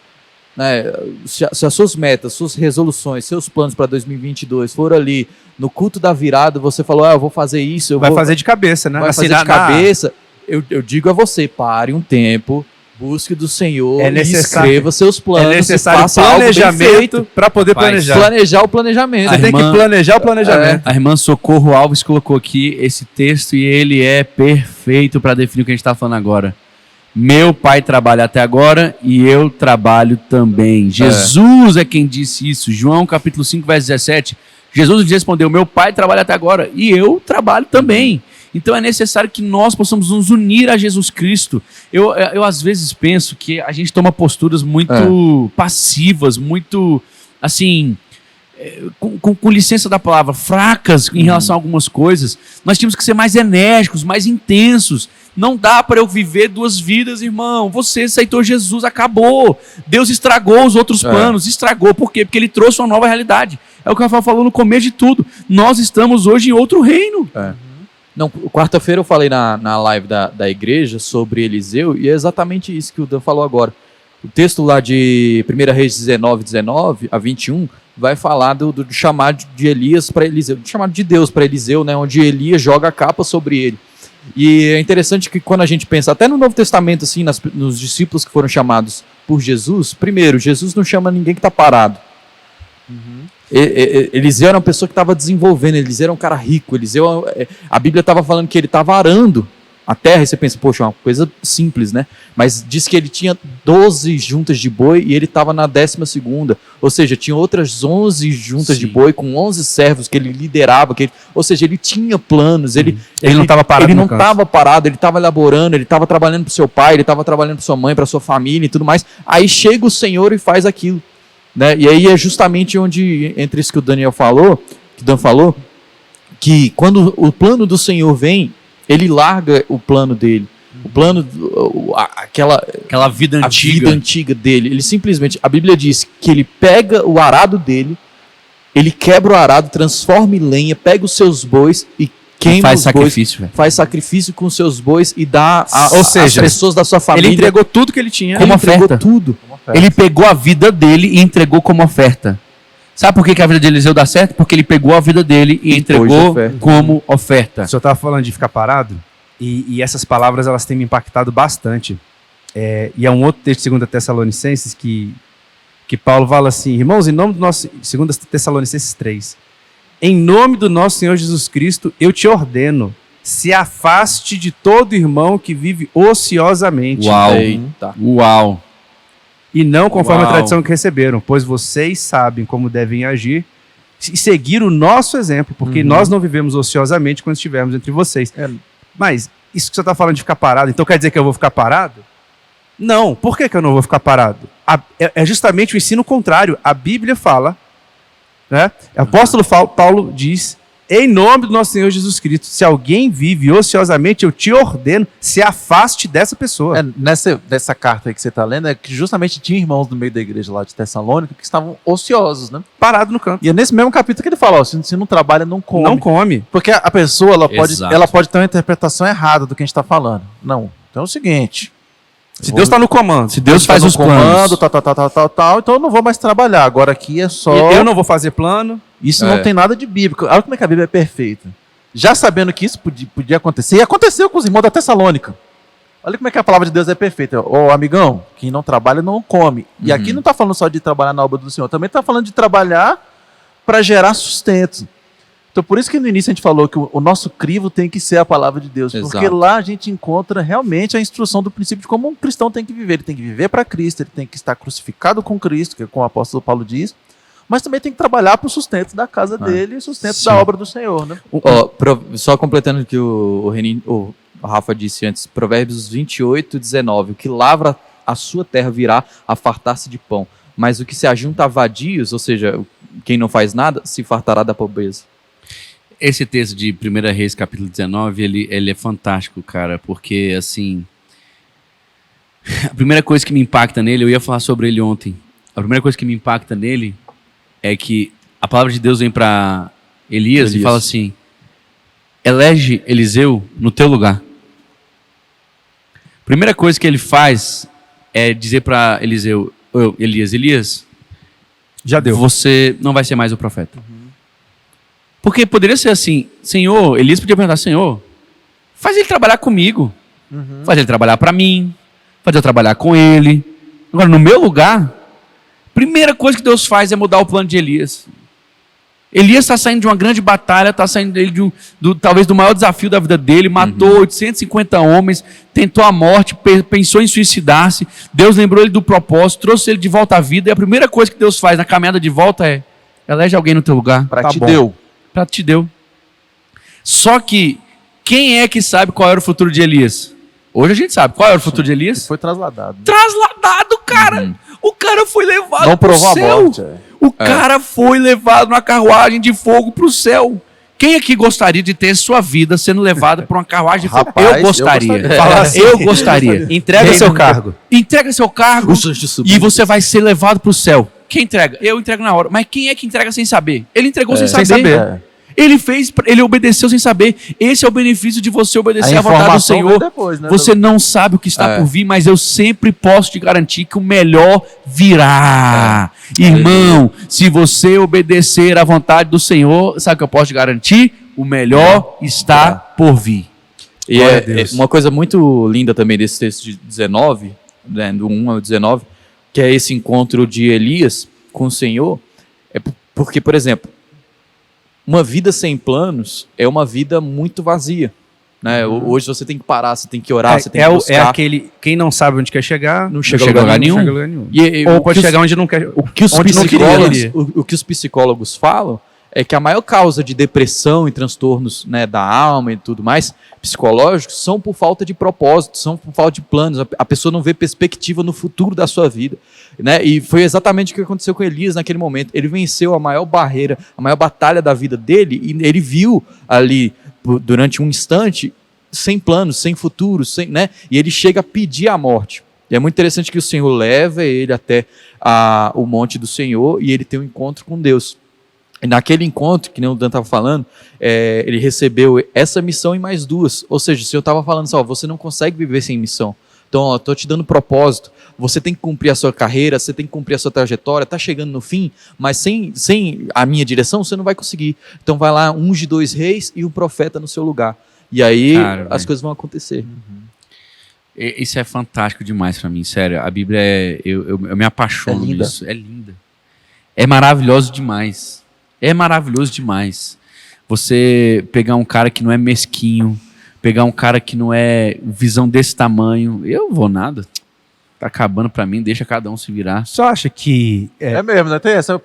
né, se as suas metas, suas resoluções, seus planos para 2022 foram ali no culto da virada, você falou, eu vou fazer isso. Vai fazer de cabeça, né? Vai fazer de cabeça. Eu digo a você, pare um tempo, busque do Senhor e escreva seus planos. É necessário planejamento para poder planejar. Planejar o planejamento. Você tem que planejar o planejamento. A irmã Socorro Alves colocou aqui esse texto e ele é perfeito para definir o que a gente está falando agora. Meu pai trabalha até agora e eu trabalho também. Jesus é quem disse isso. João capítulo 5, verso 17. Jesus lhe respondeu, meu pai trabalha até agora e eu trabalho também. Então é necessário que nós possamos nos unir a Jesus Cristo. Eu às vezes penso que a gente toma posturas muito passivas, muito, assim, com licença da palavra, fracas em relação a algumas coisas. Nós temos que ser mais enérgicos, mais intensos. Não dá para eu viver 2 vidas, irmão. Você aceitou Jesus, acabou. Deus estragou os outros planos, estragou. Por quê? Porque ele trouxe uma nova realidade. É o que o Rafael falou no começo de tudo. Nós estamos hoje em outro reino. Não, quarta-feira eu falei na live da igreja sobre Eliseu e é exatamente isso que o Dan falou agora. O texto lá de 1 Reis 19 a 21 vai falar do chamado de Elias para Eliseu, do chamado de Deus para Eliseu, né, onde Elias joga a capa sobre ele. E é interessante que quando a gente pensa, até no Novo Testamento, assim, nos discípulos que foram chamados por Jesus, primeiro, Jesus não chama ninguém que está parado. Eliseu era uma pessoa que estava desenvolvendo, Eliseu era um cara rico, Eliseu, a Bíblia estava falando que ele estava arando a terra, e você pensa, poxa, uma coisa simples, né? Mas diz que ele tinha 12 juntas de boi e ele estava na 12ª, ou seja, tinha outras 11 juntas de boi com 11 servos que ele liderava, ou seja, ele tinha planos, ele não estava parado, ele não estava parado, ele estava elaborando, ele estava trabalhando para o seu pai, ele estava trabalhando para sua mãe, para sua família e tudo mais. Aí chega o Senhor e faz aquilo. Né? E aí é justamente onde, entre isso que o Dan falou, que quando o plano do Senhor vem, ele larga o plano dele. o plano, aquela vida antiga. A vida antiga dele. Ele simplesmente, a Bíblia diz que ele pega o arado dele, ele quebra o arado, transforma em lenha, pega os seus bois e queima os bois, faz sacrifício com os seus bois e dá às pessoas da sua família. Ele entregou tudo que ele tinha. Como oferta. Tudo. Ele pegou a vida dele e entregou como oferta. Sabe por que a vida de Eliseu dá certo? Porque ele pegou a vida dele e entregou como oferta. O senhor estava falando de ficar parado? E essas palavras elas têm me impactado bastante. E é um outro texto de 2 Tessalonicenses que Paulo fala assim: irmãos, em nome do nosso... 2 Tessalonicenses 3. Em nome do nosso Senhor Jesus Cristo, eu te ordeno, se afaste de todo irmão que vive ociosamente. Uau! Eita. Uau! E não conforme a tradição que receberam, pois vocês sabem como devem agir e seguir o nosso exemplo, porque nós não vivemos ociosamente quando estivermos entre vocês. Mas isso que você está falando de ficar parado, então quer dizer que eu vou ficar parado? Não. Por que eu não vou ficar parado? É justamente o ensino contrário. A Bíblia fala, né? O apóstolo Paulo diz: em nome do nosso Senhor Jesus Cristo, se alguém vive ociosamente, eu te ordeno, se afaste dessa pessoa. Nessa carta aí que você está lendo, é que justamente tinha irmãos no meio da igreja lá de Tessalônica que estavam ociosos, né? Parado no canto. E é nesse mesmo capítulo que ele fala, ó, se não trabalha, não come. Não come. Porque a pessoa, ela pode ter uma interpretação errada do que a gente está falando. Não. Então é o seguinte... Se Deus está no comando, se Deus faz os planos, tal, então eu não vou mais trabalhar. Agora aqui é só... Eu não vou fazer plano. Isso não tem nada de bíblico. Olha como é que a Bíblia é perfeita. Já sabendo que isso podia acontecer, e aconteceu com os irmãos da Tessalônica. Olha como é que a palavra de Deus é perfeita. Ô, amigão, quem não trabalha não come. E aqui não está falando só de trabalhar na obra do Senhor, também está falando de trabalhar para gerar sustento. Então, por isso que no início a gente falou que o nosso crivo tem que ser a palavra de Deus. Exato. Porque lá a gente encontra realmente a instrução do princípio de como um cristão tem que viver. Ele tem que viver para Cristo, ele tem que estar crucificado com Cristo, que é como o apóstolo Paulo diz, mas também tem que trabalhar para o sustento da casa dele e o sustento da obra do Senhor. Né? Só completando o que o Rafa disse antes, Provérbios 28, 19, o que lavra a sua terra virá a fartar-se de pão, mas o que se ajunta a vadios, ou seja, quem não faz nada, se fartará da pobreza. Esse texto de 1 Reis, capítulo 19, ele é fantástico, cara, porque, assim, a primeira coisa que me impacta nele, eu ia falar sobre ele ontem, a primeira coisa que me impacta nele é que a palavra de Deus vem para Elias e fala assim: elege Eliseu no teu lugar. Primeira coisa que ele faz é dizer para Elias, já deu. Você não vai ser mais o profeta. Porque poderia ser assim, Senhor, Elias podia perguntar: Senhor, faz ele trabalhar comigo, faz ele trabalhar para mim, faz eu trabalhar com ele. Agora, no meu lugar, primeira coisa que Deus faz é mudar o plano de Elias. Elias está saindo de uma grande batalha, está saindo dele talvez do maior desafio da vida dele, matou 850 homens, tentou a morte, pensou em suicidar-se. Deus lembrou ele do propósito, trouxe ele de volta à vida, e a primeira coisa que Deus faz na caminhada de volta é: elege alguém no teu lugar. Para te deu. Prato te deu. Só que quem é que sabe qual era o futuro de Elias? Hoje a gente sabe. Qual era o futuro de Elias? Ele foi trasladado. Trasladado, cara! O cara foi levado não pro provou céu. A morte, O cara foi levado numa carruagem de fogo pro céu. Quem aqui gostaria de ter sua vida sendo levada por uma carruagem de fogo? Eu gostaria. Eu gostaria. Entrega seu cargo. Entrega seu cargo e você vai ser levado pro céu. Quem entrega? Eu entrego na hora. Mas quem é que entrega sem saber? Ele entregou sem saber. Ele obedeceu sem saber. Esse é o benefício de você obedecer à vontade do Senhor. Depois, né? Você não sabe o que está por vir, mas eu sempre posso te garantir que o melhor virá. Irmão, se você obedecer à vontade do Senhor, sabe o que eu posso te garantir? O melhor está por vir. E uma coisa muito linda também desse texto de 19, né, do 1 ao 19, que é esse encontro de Elias com o Senhor, é porque, por exemplo, uma vida sem planos é uma vida muito vazia. Né? Hoje você tem que parar, você tem que orar, você tem que buscar. É aquele, quem não sabe onde quer chegar, não chega a lugar nenhum. Ou pode chegar onde não quer. O que os psicólogos falam é que a maior causa de depressão e transtornos, né, da alma e tudo mais, psicológicos, são por falta de propósito, são por falta de planos. A pessoa não vê perspectiva no futuro da sua vida. Né? E foi exatamente o que aconteceu com Elias naquele momento. Ele venceu a maior barreira, a maior batalha da vida dele, e ele viu ali, durante um instante, sem planos, sem futuro, né? E ele chega a pedir a morte. E é muito interessante que o Senhor leva ele até o monte do Senhor e ele tem um encontro com Deus. E naquele encontro, que nem o Dan estava falando, ele recebeu essa missão e mais duas. Ou seja, o Senhor estava falando assim, você não consegue viver sem missão. Então, estou te dando propósito. Você tem que cumprir a sua carreira, você tem que cumprir a sua trajetória, está chegando no fim, mas sem a minha direção você não vai conseguir. Então vai lá, unge 2 reis e um profeta no seu lugar. E aí as coisas vão acontecer. Isso é fantástico demais para mim, sério. A Bíblia eu me apaixono nisso. É linda. É maravilhoso demais. É maravilhoso demais. Você pegar um cara que não é mesquinho, pegar um cara que não é visão desse tamanho, eu vou nada. Tá acabando pra mim, deixa cada um se virar. Só acha que... É mesmo, né? Tem essa.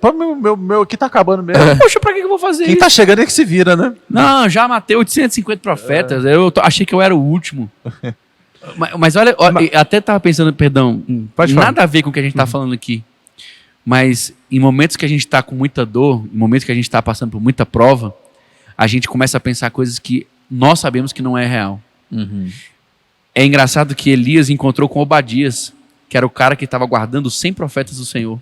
Meu aqui tá acabando mesmo. Poxa, pra que eu vou fazer Quem isso? tá chegando é que se vira, né? Não, já matei 850 profetas. Achei que eu era o último. Mas olha, até tava pensando, perdão, nada a ver com o que a gente tá falando aqui. Mas em momentos que a gente tá com muita dor, em momentos que a gente tá passando por muita prova, a gente começa a pensar coisas que nós sabemos que não é real. É engraçado que Elias encontrou com Obadias, que era o cara que estava guardando os 100 profetas do Senhor.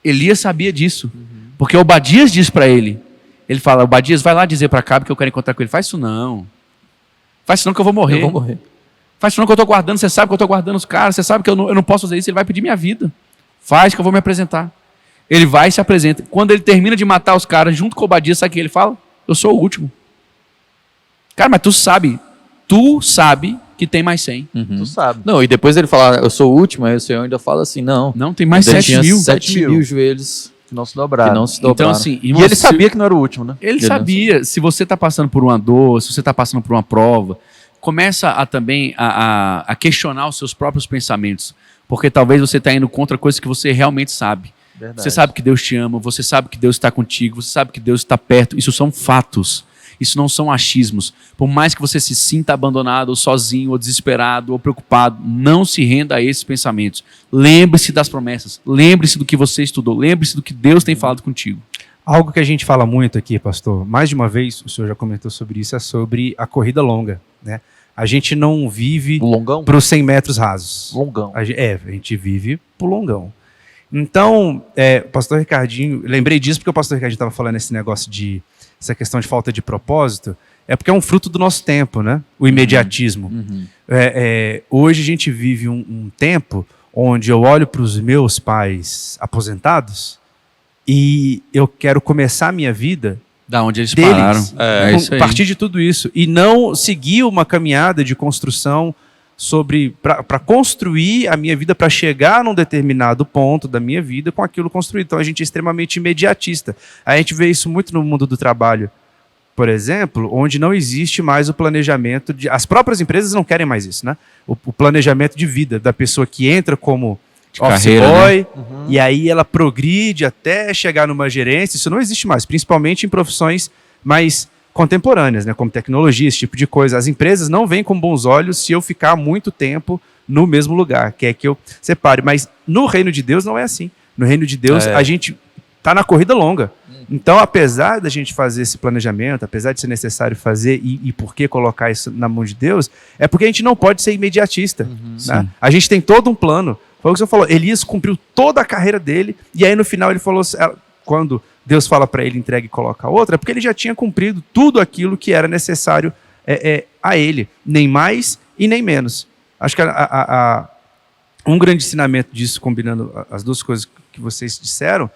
Elias sabia disso, porque Obadias diz para ele, fala, Obadias, vai lá dizer para Acabe que eu quero encontrar com ele. Faz isso não que eu vou morrer. Faz isso não que eu estou guardando, você sabe que eu estou guardando os caras, você sabe que eu não posso fazer isso, ele vai pedir minha vida. Faz que eu vou me apresentar. Ele vai e se apresenta. Quando ele termina de matar os caras, junto com Obadias, sabe o que ele fala? Eu sou o último. Cara, mas tu sabe que tem mais 100. Tu sabe. Não, e depois ele fala, eu sou o último, aí o Senhor ainda fala assim, não. Não, tem mais 7 mil. 7 mil joelhos que não se dobraram. Então, assim, e ele sabia que não era o último, né? Ele sabia. Se você está passando por uma dor, se você está passando por uma prova, começa também a questionar os seus próprios pensamentos. Porque talvez você está indo contra coisas que você realmente sabe. Verdade. Você sabe que Deus te ama, você sabe que Deus está contigo, você sabe que Deus está perto. Isso são fatos. Isso não são achismos. Por mais que você se sinta abandonado, ou sozinho, ou desesperado, ou preocupado, não se renda a esses pensamentos. Lembre-se das promessas. Lembre-se do que você estudou. Lembre-se do que Deus tem falado contigo. Algo que a gente fala muito aqui, pastor, mais de uma vez, o senhor já comentou sobre isso, é sobre a corrida longa, né? A gente não vive para os 100 metros rasos. Longão. A gente vive pro longão. Então, o pastor Ricardinho, lembrei disso porque o pastor Ricardinho estava falando essa questão de falta de propósito, é porque é um fruto do nosso tempo, né? O imediatismo. Hoje a gente vive um tempo onde eu olho para os meus pais aposentados e eu quero começar a minha vida da onde eles deles, pararam. A partir de tudo isso. E não seguir uma caminhada de construção para construir a minha vida, para chegar num determinado ponto da minha vida com aquilo construído. Então a gente é extremamente imediatista. A gente vê isso muito no mundo do trabalho, por exemplo, onde não existe mais o planejamento as próprias empresas não querem mais isso, né? O planejamento de vida da pessoa que entra como office boy, né? E aí ela progride até chegar numa gerência. Isso não existe mais, principalmente em profissões mais contemporâneas, né, como tecnologia, esse tipo de coisa. As empresas não veem com bons olhos se eu ficar muito tempo no mesmo lugar, quer que eu separe. Mas no reino de Deus não é assim. No reino de Deus a gente está na corrida longa. Então, apesar da gente fazer esse planejamento, apesar de ser necessário fazer e por que colocar isso na mão de Deus, é porque a gente não pode ser imediatista. Né? A gente tem todo um plano. Foi o que você falou, Elias cumpriu toda a carreira dele, e aí no final ele falou, quando Deus fala para ele, entrega e coloca a outra, é porque ele já tinha cumprido tudo aquilo que era necessário a ele, nem mais e nem menos. Acho que um grande ensinamento disso, combinando as duas coisas que vocês disseram,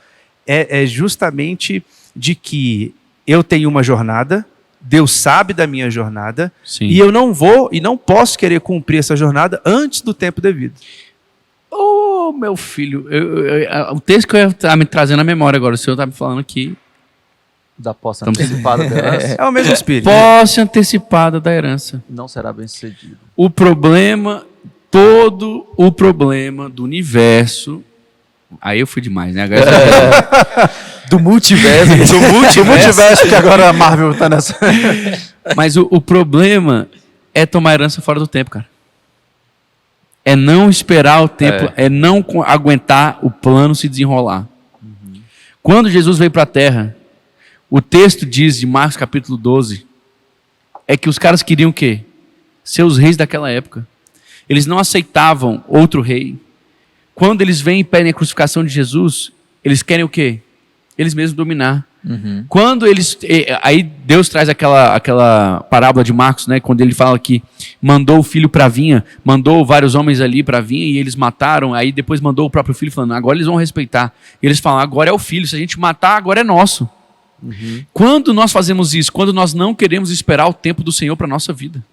é justamente de que eu tenho uma jornada, Deus sabe da minha jornada, e eu não vou e não posso querer cumprir essa jornada antes do tempo devido. Ô, meu filho, o texto que eu ia me trazendo à memória agora, o senhor está me falando aqui. Da posse antecipada da herança. É o mesmo espírito. Posse antecipada da herança. Não será bem sucedido. Todo o problema do universo. Aí eu fui demais, né? Agora do multiverso. Do multiverso, que agora a Marvel está nessa. Mas o problema é tomar herança fora do tempo, cara. É não esperar o tempo, é não aguentar o plano se desenrolar. Quando Jesus veio para a Terra, o texto diz, de Marcos capítulo 12, é que os caras queriam o quê? Ser os reis daquela época. Eles não aceitavam outro rei. Quando eles vêm e pedem a crucificação de Jesus, eles querem o quê? Eles mesmos dominar. Quando eles... Aí Deus traz aquela parábola de Marcos, né? Quando ele fala que mandou o filho para a vinha, mandou vários homens ali para a vinha e eles mataram, aí depois mandou o próprio filho falando, agora eles vão respeitar. E eles falam, agora é o filho, se a gente matar, agora é nosso. Quando nós fazemos isso? Quando nós não queremos esperar o tempo do Senhor para a nossa vida.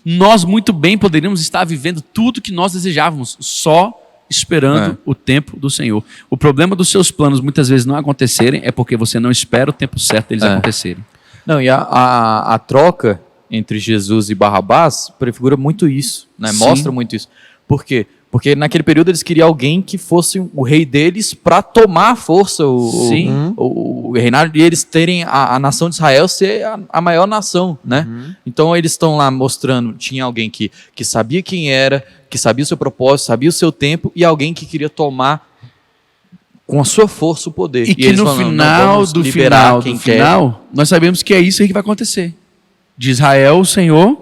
Nós muito bem poderíamos estar vivendo tudo que nós desejávamos, só esperando o tempo do Senhor. O problema dos seus planos muitas vezes não acontecerem é porque você não espera o tempo certo deles acontecerem. Não, e a troca entre Jesus e Barrabás prefigura muito isso, né? Mostra muito isso. Por quê? Porque naquele período eles queriam alguém que fosse o rei deles para tomar a força, o reinado, e eles terem a nação de Israel ser a maior nação, né? Então eles estão lá mostrando, tinha alguém que sabia quem era, que sabia o seu propósito, sabia o seu tempo, e alguém que queria tomar com a sua força o poder. E que no final do final, nós sabemos que é isso aí que vai acontecer. De Israel o Senhor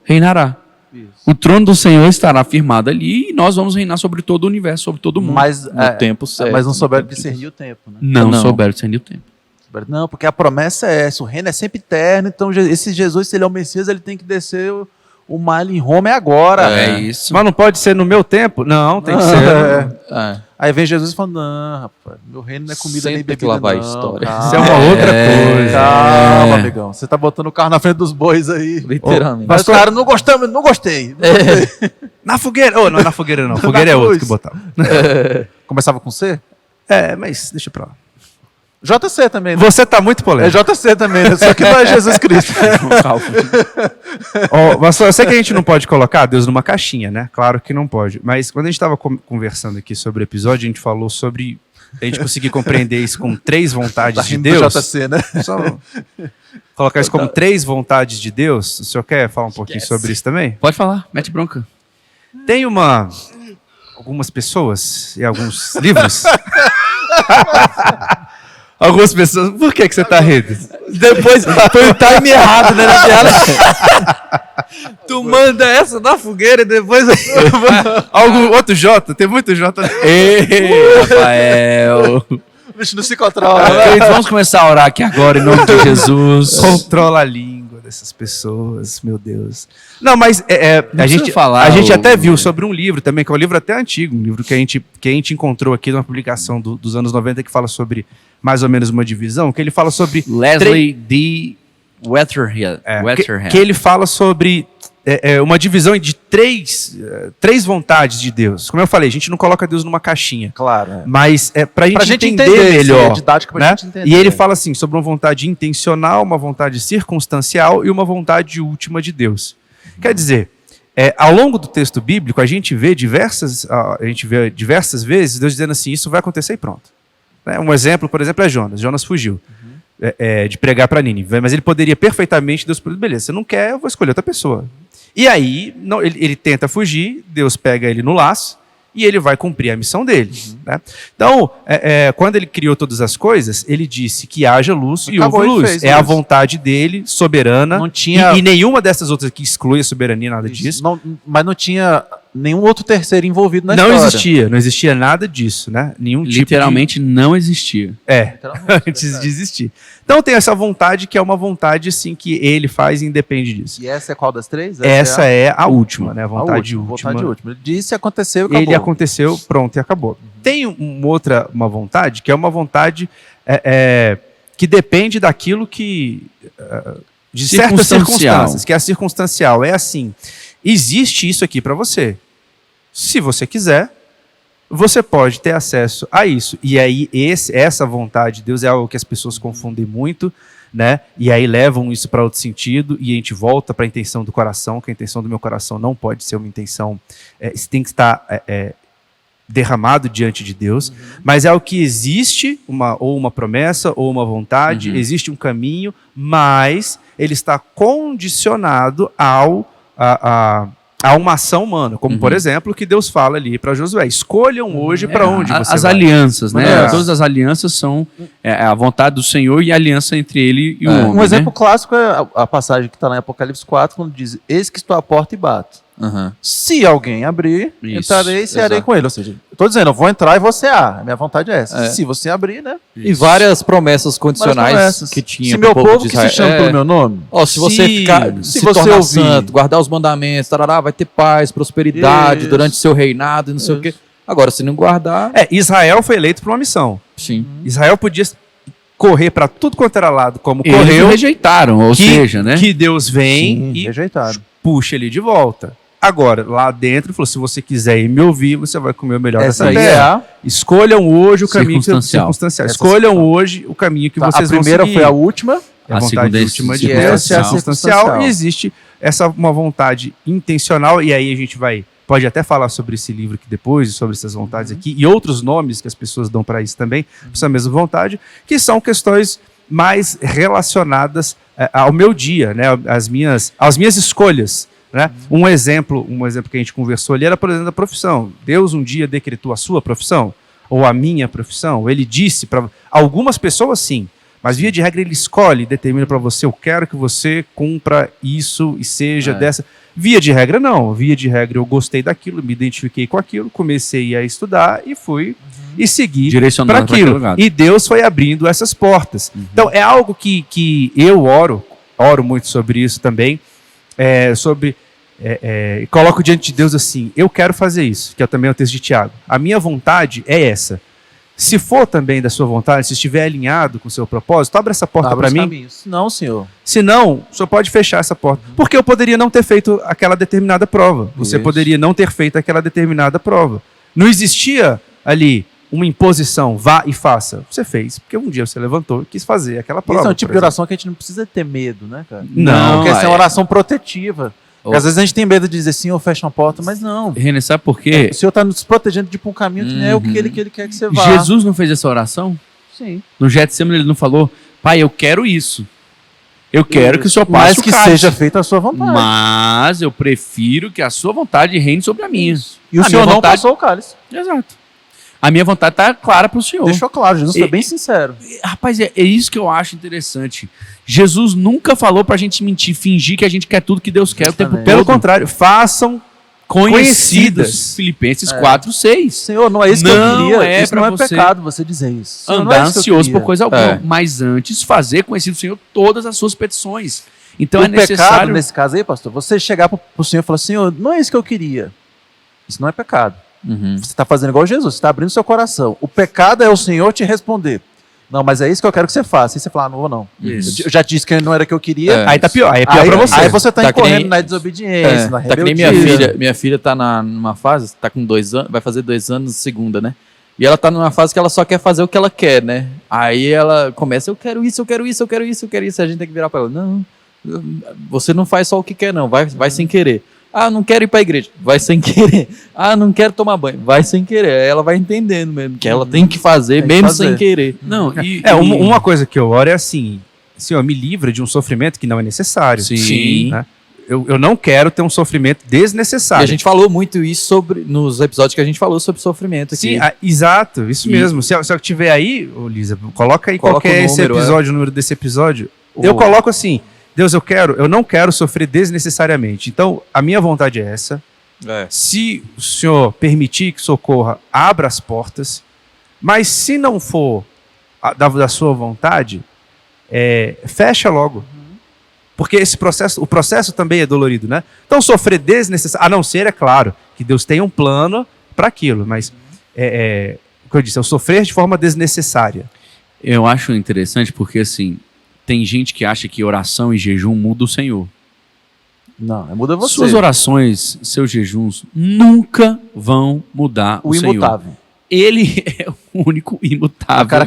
reinará. O trono do Senhor estará firmado ali e nós vamos reinar sobre todo o universo, sobre todo o mundo. Mas, no tempo certo. Mas não souberam discernir o tempo, né? Não souberam discernir o tempo. Não, porque a promessa é essa, o reino é sempre eterno, então esse Jesus, se ele é o Messias, ele tem que descer o mal em Roma é agora. É isso. Mas não pode ser no meu tempo? Não, tem que ser. Aí vem Jesus e fala, não, rapaz, meu reino não é comida sempre nem bebida, que lá vai não. a história. Isso é uma outra coisa. Calma, amigão. Você tá botando o carro na frente dos bois aí. Literalmente. Mas, cara, não gostamos, não gostei. Na fogueira. Não é na fogueira, não. Fogueira é outro que botava. Começava com C? Mas deixa pra lá. JC também, né? Você tá muito É polêmico. JC também, né? Só que não é Jesus Cristo. Mas eu sei que a gente não pode colocar Deus numa caixinha, né? Claro que não pode. Mas quando a gente estava conversando aqui sobre o episódio, a gente falou sobre a gente conseguir compreender isso com 3 vontades de Deus. JC, né? Só colocar isso como 3 vontades de Deus. O senhor quer falar um pouquinho sobre isso também? Pode falar, mete bronca. Tem algumas pessoas e alguns livros. Algumas pessoas. Por que você está rindo? Depois foi o time errado, né, na piada. Tu manda essa na fogueira e depois... Algum outro J? Tem muito J. Ei, Rafael. O bicho não se controla. Vamos começar a orar aqui agora, em nome de Jesus. Controla a língua dessas pessoas, meu Deus. Não, mas a gente até viu sobre um livro também, que é um livro até antigo, um livro que a gente encontrou aqui numa publicação dos anos 90, que fala sobre mais ou menos uma divisão, que ele fala sobre... Leslie D. Weatherhead. Que ele fala sobre uma divisão de três vontades de Deus. Como eu falei, a gente não coloca Deus numa caixinha. Claro. Mas pra gente entender melhor. É didático pra gente entender. E ele fala assim, sobre uma vontade intencional, uma vontade circunstancial e uma vontade última de Deus. Quer dizer, ao longo do texto bíblico, a gente vê diversas vezes Deus dizendo assim, isso vai acontecer e pronto. Um exemplo, por exemplo, é Jonas. Jonas fugiu de pregar para Nínive. Mas ele poderia perfeitamente, Deus falou, beleza, você não quer, eu vou escolher outra pessoa. E aí, ele tenta fugir, Deus pega ele no laço e ele vai cumprir a missão dele. Né? Então, quando ele criou todas as coisas, ele disse que haja luz e houve luz. A vontade dele, soberana, não tinha... e nenhuma dessas outras que exclui a soberania, nada disso. Mas não tinha nenhum outro terceiro envolvido na história. Não existia nada disso, né? Literalmente não existia. Antes de existir. Então tem essa vontade que é uma vontade assim que ele faz e independe disso. E essa é qual das 3? Essa é a última, né? A vontade última. Ele disse, aconteceu e acabou. Ele aconteceu, pronto, e acabou. Tem uma vontade que é uma vontade que depende daquilo que... de certas circunstâncias, que é a circunstancial. É assim, existe isso aqui para você. Se você quiser, você pode ter acesso a isso. E aí, essa vontade de Deus é algo que as pessoas confundem muito, né? E aí levam isso para outro sentido, e a gente volta para a intenção do coração, que a intenção do meu coração não pode ser uma intenção... isso tem que estar derramado diante de Deus, mas é o que existe, ou uma promessa, ou uma vontade, existe um caminho, mas ele está condicionado a uma ação humana, como por exemplo o que Deus fala ali para Josué, escolham hoje para onde você as vai. alianças, né? Todas as alianças são a vontade do Senhor e a aliança entre ele e o homem. Um exemplo clássico é a passagem que está lá em Apocalipse 4, quando diz: eis que estou à porta e bato. Se alguém abrir, entrarei e cearei com ele. Ou seja, eu estou dizendo, eu vou entrar e vou cear. A minha vontade é essa. Se você abrir, né? E várias promessas condicionais que tinha. Se meu povo que se chama pelo meu nome. Se você ficar, se você tornar ouvir santo, guardar os mandamentos, tarará, vai ter paz, prosperidade durante seu reinado e não sei o quê. Agora, se não guardar... Israel foi eleito para uma missão. Sim. Israel podia correr para tudo quanto era lado, como eles correu. Rejeitaram, ou seja, né? Que Deus vem e rejeitaram. Puxa ele de volta. Agora, lá dentro, falou: se você quiser ir me ouvir, você vai comer o melhor dessa terra. Escolham hoje o caminho circunstancial. Escolham hoje o caminho que vocês vão seguir. A primeira foi a última. A vontade última de Deus é a circunstancial. E existe uma vontade intencional, e aí a gente pode até falar sobre esse livro aqui depois, sobre essas vontades aqui, e outros nomes que as pessoas dão para isso também, para essa mesma vontade, que são questões mais relacionadas ao meu dia, né, às minhas escolhas. Né? Um exemplo que a gente conversou ali era, por exemplo, da profissão. Deus um dia decretou a sua profissão, ou a minha profissão. Ele disse para algumas pessoas, sim, mas via de regra ele escolhe, determina para você: eu quero que você cumpra isso e seja dessa. Via de regra não, via de regra eu gostei daquilo, me identifiquei com aquilo, comecei a estudar e fui e segui para aquilo. E Deus foi abrindo essas portas. Então é algo que eu oro muito sobre isso também, coloco diante de Deus assim: eu quero fazer isso, que é também o texto de Tiago. A minha vontade é essa. Se for também da sua vontade, se estiver alinhado com o seu propósito, abre essa porta para mim. Não, senhor. Se não, o senhor pode fechar essa porta. Porque eu poderia não ter feito aquela determinada prova. Você poderia não ter feito aquela determinada prova. Não existia ali uma imposição: vá e faça. Você fez, porque um dia você levantou e quis fazer aquela prova. Isso é um tipo de oração que a gente não precisa ter medo, né, cara? Não. Porque essa é uma oração protetiva. Porque às vezes a gente tem medo de dizer sim ou fecha uma porta, mas não. René, sabe por quê? O Senhor está nos protegendo de ir para um caminho que não é o que ele quer que você vá. Jesus não fez essa oração? Sim. No Getsemane ele não falou: Pai, eu quero isso. Eu quero que o Senhor passe o cálice. Mas que seja feita a sua vontade. Mas eu prefiro que a sua vontade reine sobre a minha. E o Senhor não passou o cálice. Exato. A minha vontade está clara para o Senhor. Deixou claro, Jesus foi bem sincero. Rapaz, é isso que eu acho interessante. Jesus nunca falou para a gente mentir, fingir que a gente quer tudo que Deus quer o tempo todo. Pelo contrário, façam conhecidas. Filipenses 4:6. Senhor, não é isso que eu queria. Isso não é pecado você dizer isso. Senhor, andar ansioso por coisa alguma, mas antes fazer conhecido o Senhor todas as suas petições. Então é necessário... pecado, nesse caso aí, pastor, você chegar para o Senhor e falar: Senhor, não é isso que eu queria. Isso não é pecado. Você está fazendo igual Jesus, você está abrindo seu coração. O pecado é o Senhor te responder: não, mas é isso que eu quero que você faça. E você fala: não vou não. Eu já disse que não era o que eu queria. Aí tá pior, aí é pior para você. Aí você está incorrendo na desobediência, na rebeldia. Tá que nem minha filha tá numa fase, está com 2 anos, vai fazer 2 anos segunda, né? E ela tá numa fase que ela só quer fazer o que ela quer, né? Aí ela começa: eu quero isso, eu quero isso, eu quero isso, eu quero isso. A gente tem que virar para ela: não, você não faz só o que quer não, vai sem querer. Ah, não quero ir para a igreja, vai sem querer. Ah, não quero tomar banho, vai sem querer. Aí ela vai entendendo mesmo que ela tem que fazer, mesmo sem querer. Não, uma coisa que eu oro é assim: Senhor, me livra de um sofrimento que não é necessário. Sim. Né? Eu não quero ter um sofrimento desnecessário. E a gente falou muito isso nos episódios que a gente falou sobre sofrimento aqui. Sim, exato, isso mesmo. Se eu tiver aí, Lisa, coloca aí qual é esse episódio, o número desse episódio. Eu coloco assim: Deus, eu não quero sofrer desnecessariamente. Então, a minha vontade é essa. Se o Senhor permitir que socorra, abra as portas. Mas se não for da sua vontade, fecha logo. Porque o processo também é dolorido, né? Então, sofrer desnecessariamente, a não ser, é claro, que Deus tem um plano para aquilo. Mas, como eu disse, eu sofrer de forma desnecessária. Eu acho interessante porque, assim, tem gente que acha que oração e jejum muda o Senhor. Não, muda você. Suas orações, seus jejuns nunca vão mudar o Senhor. O imutável. Ele é o único imutável.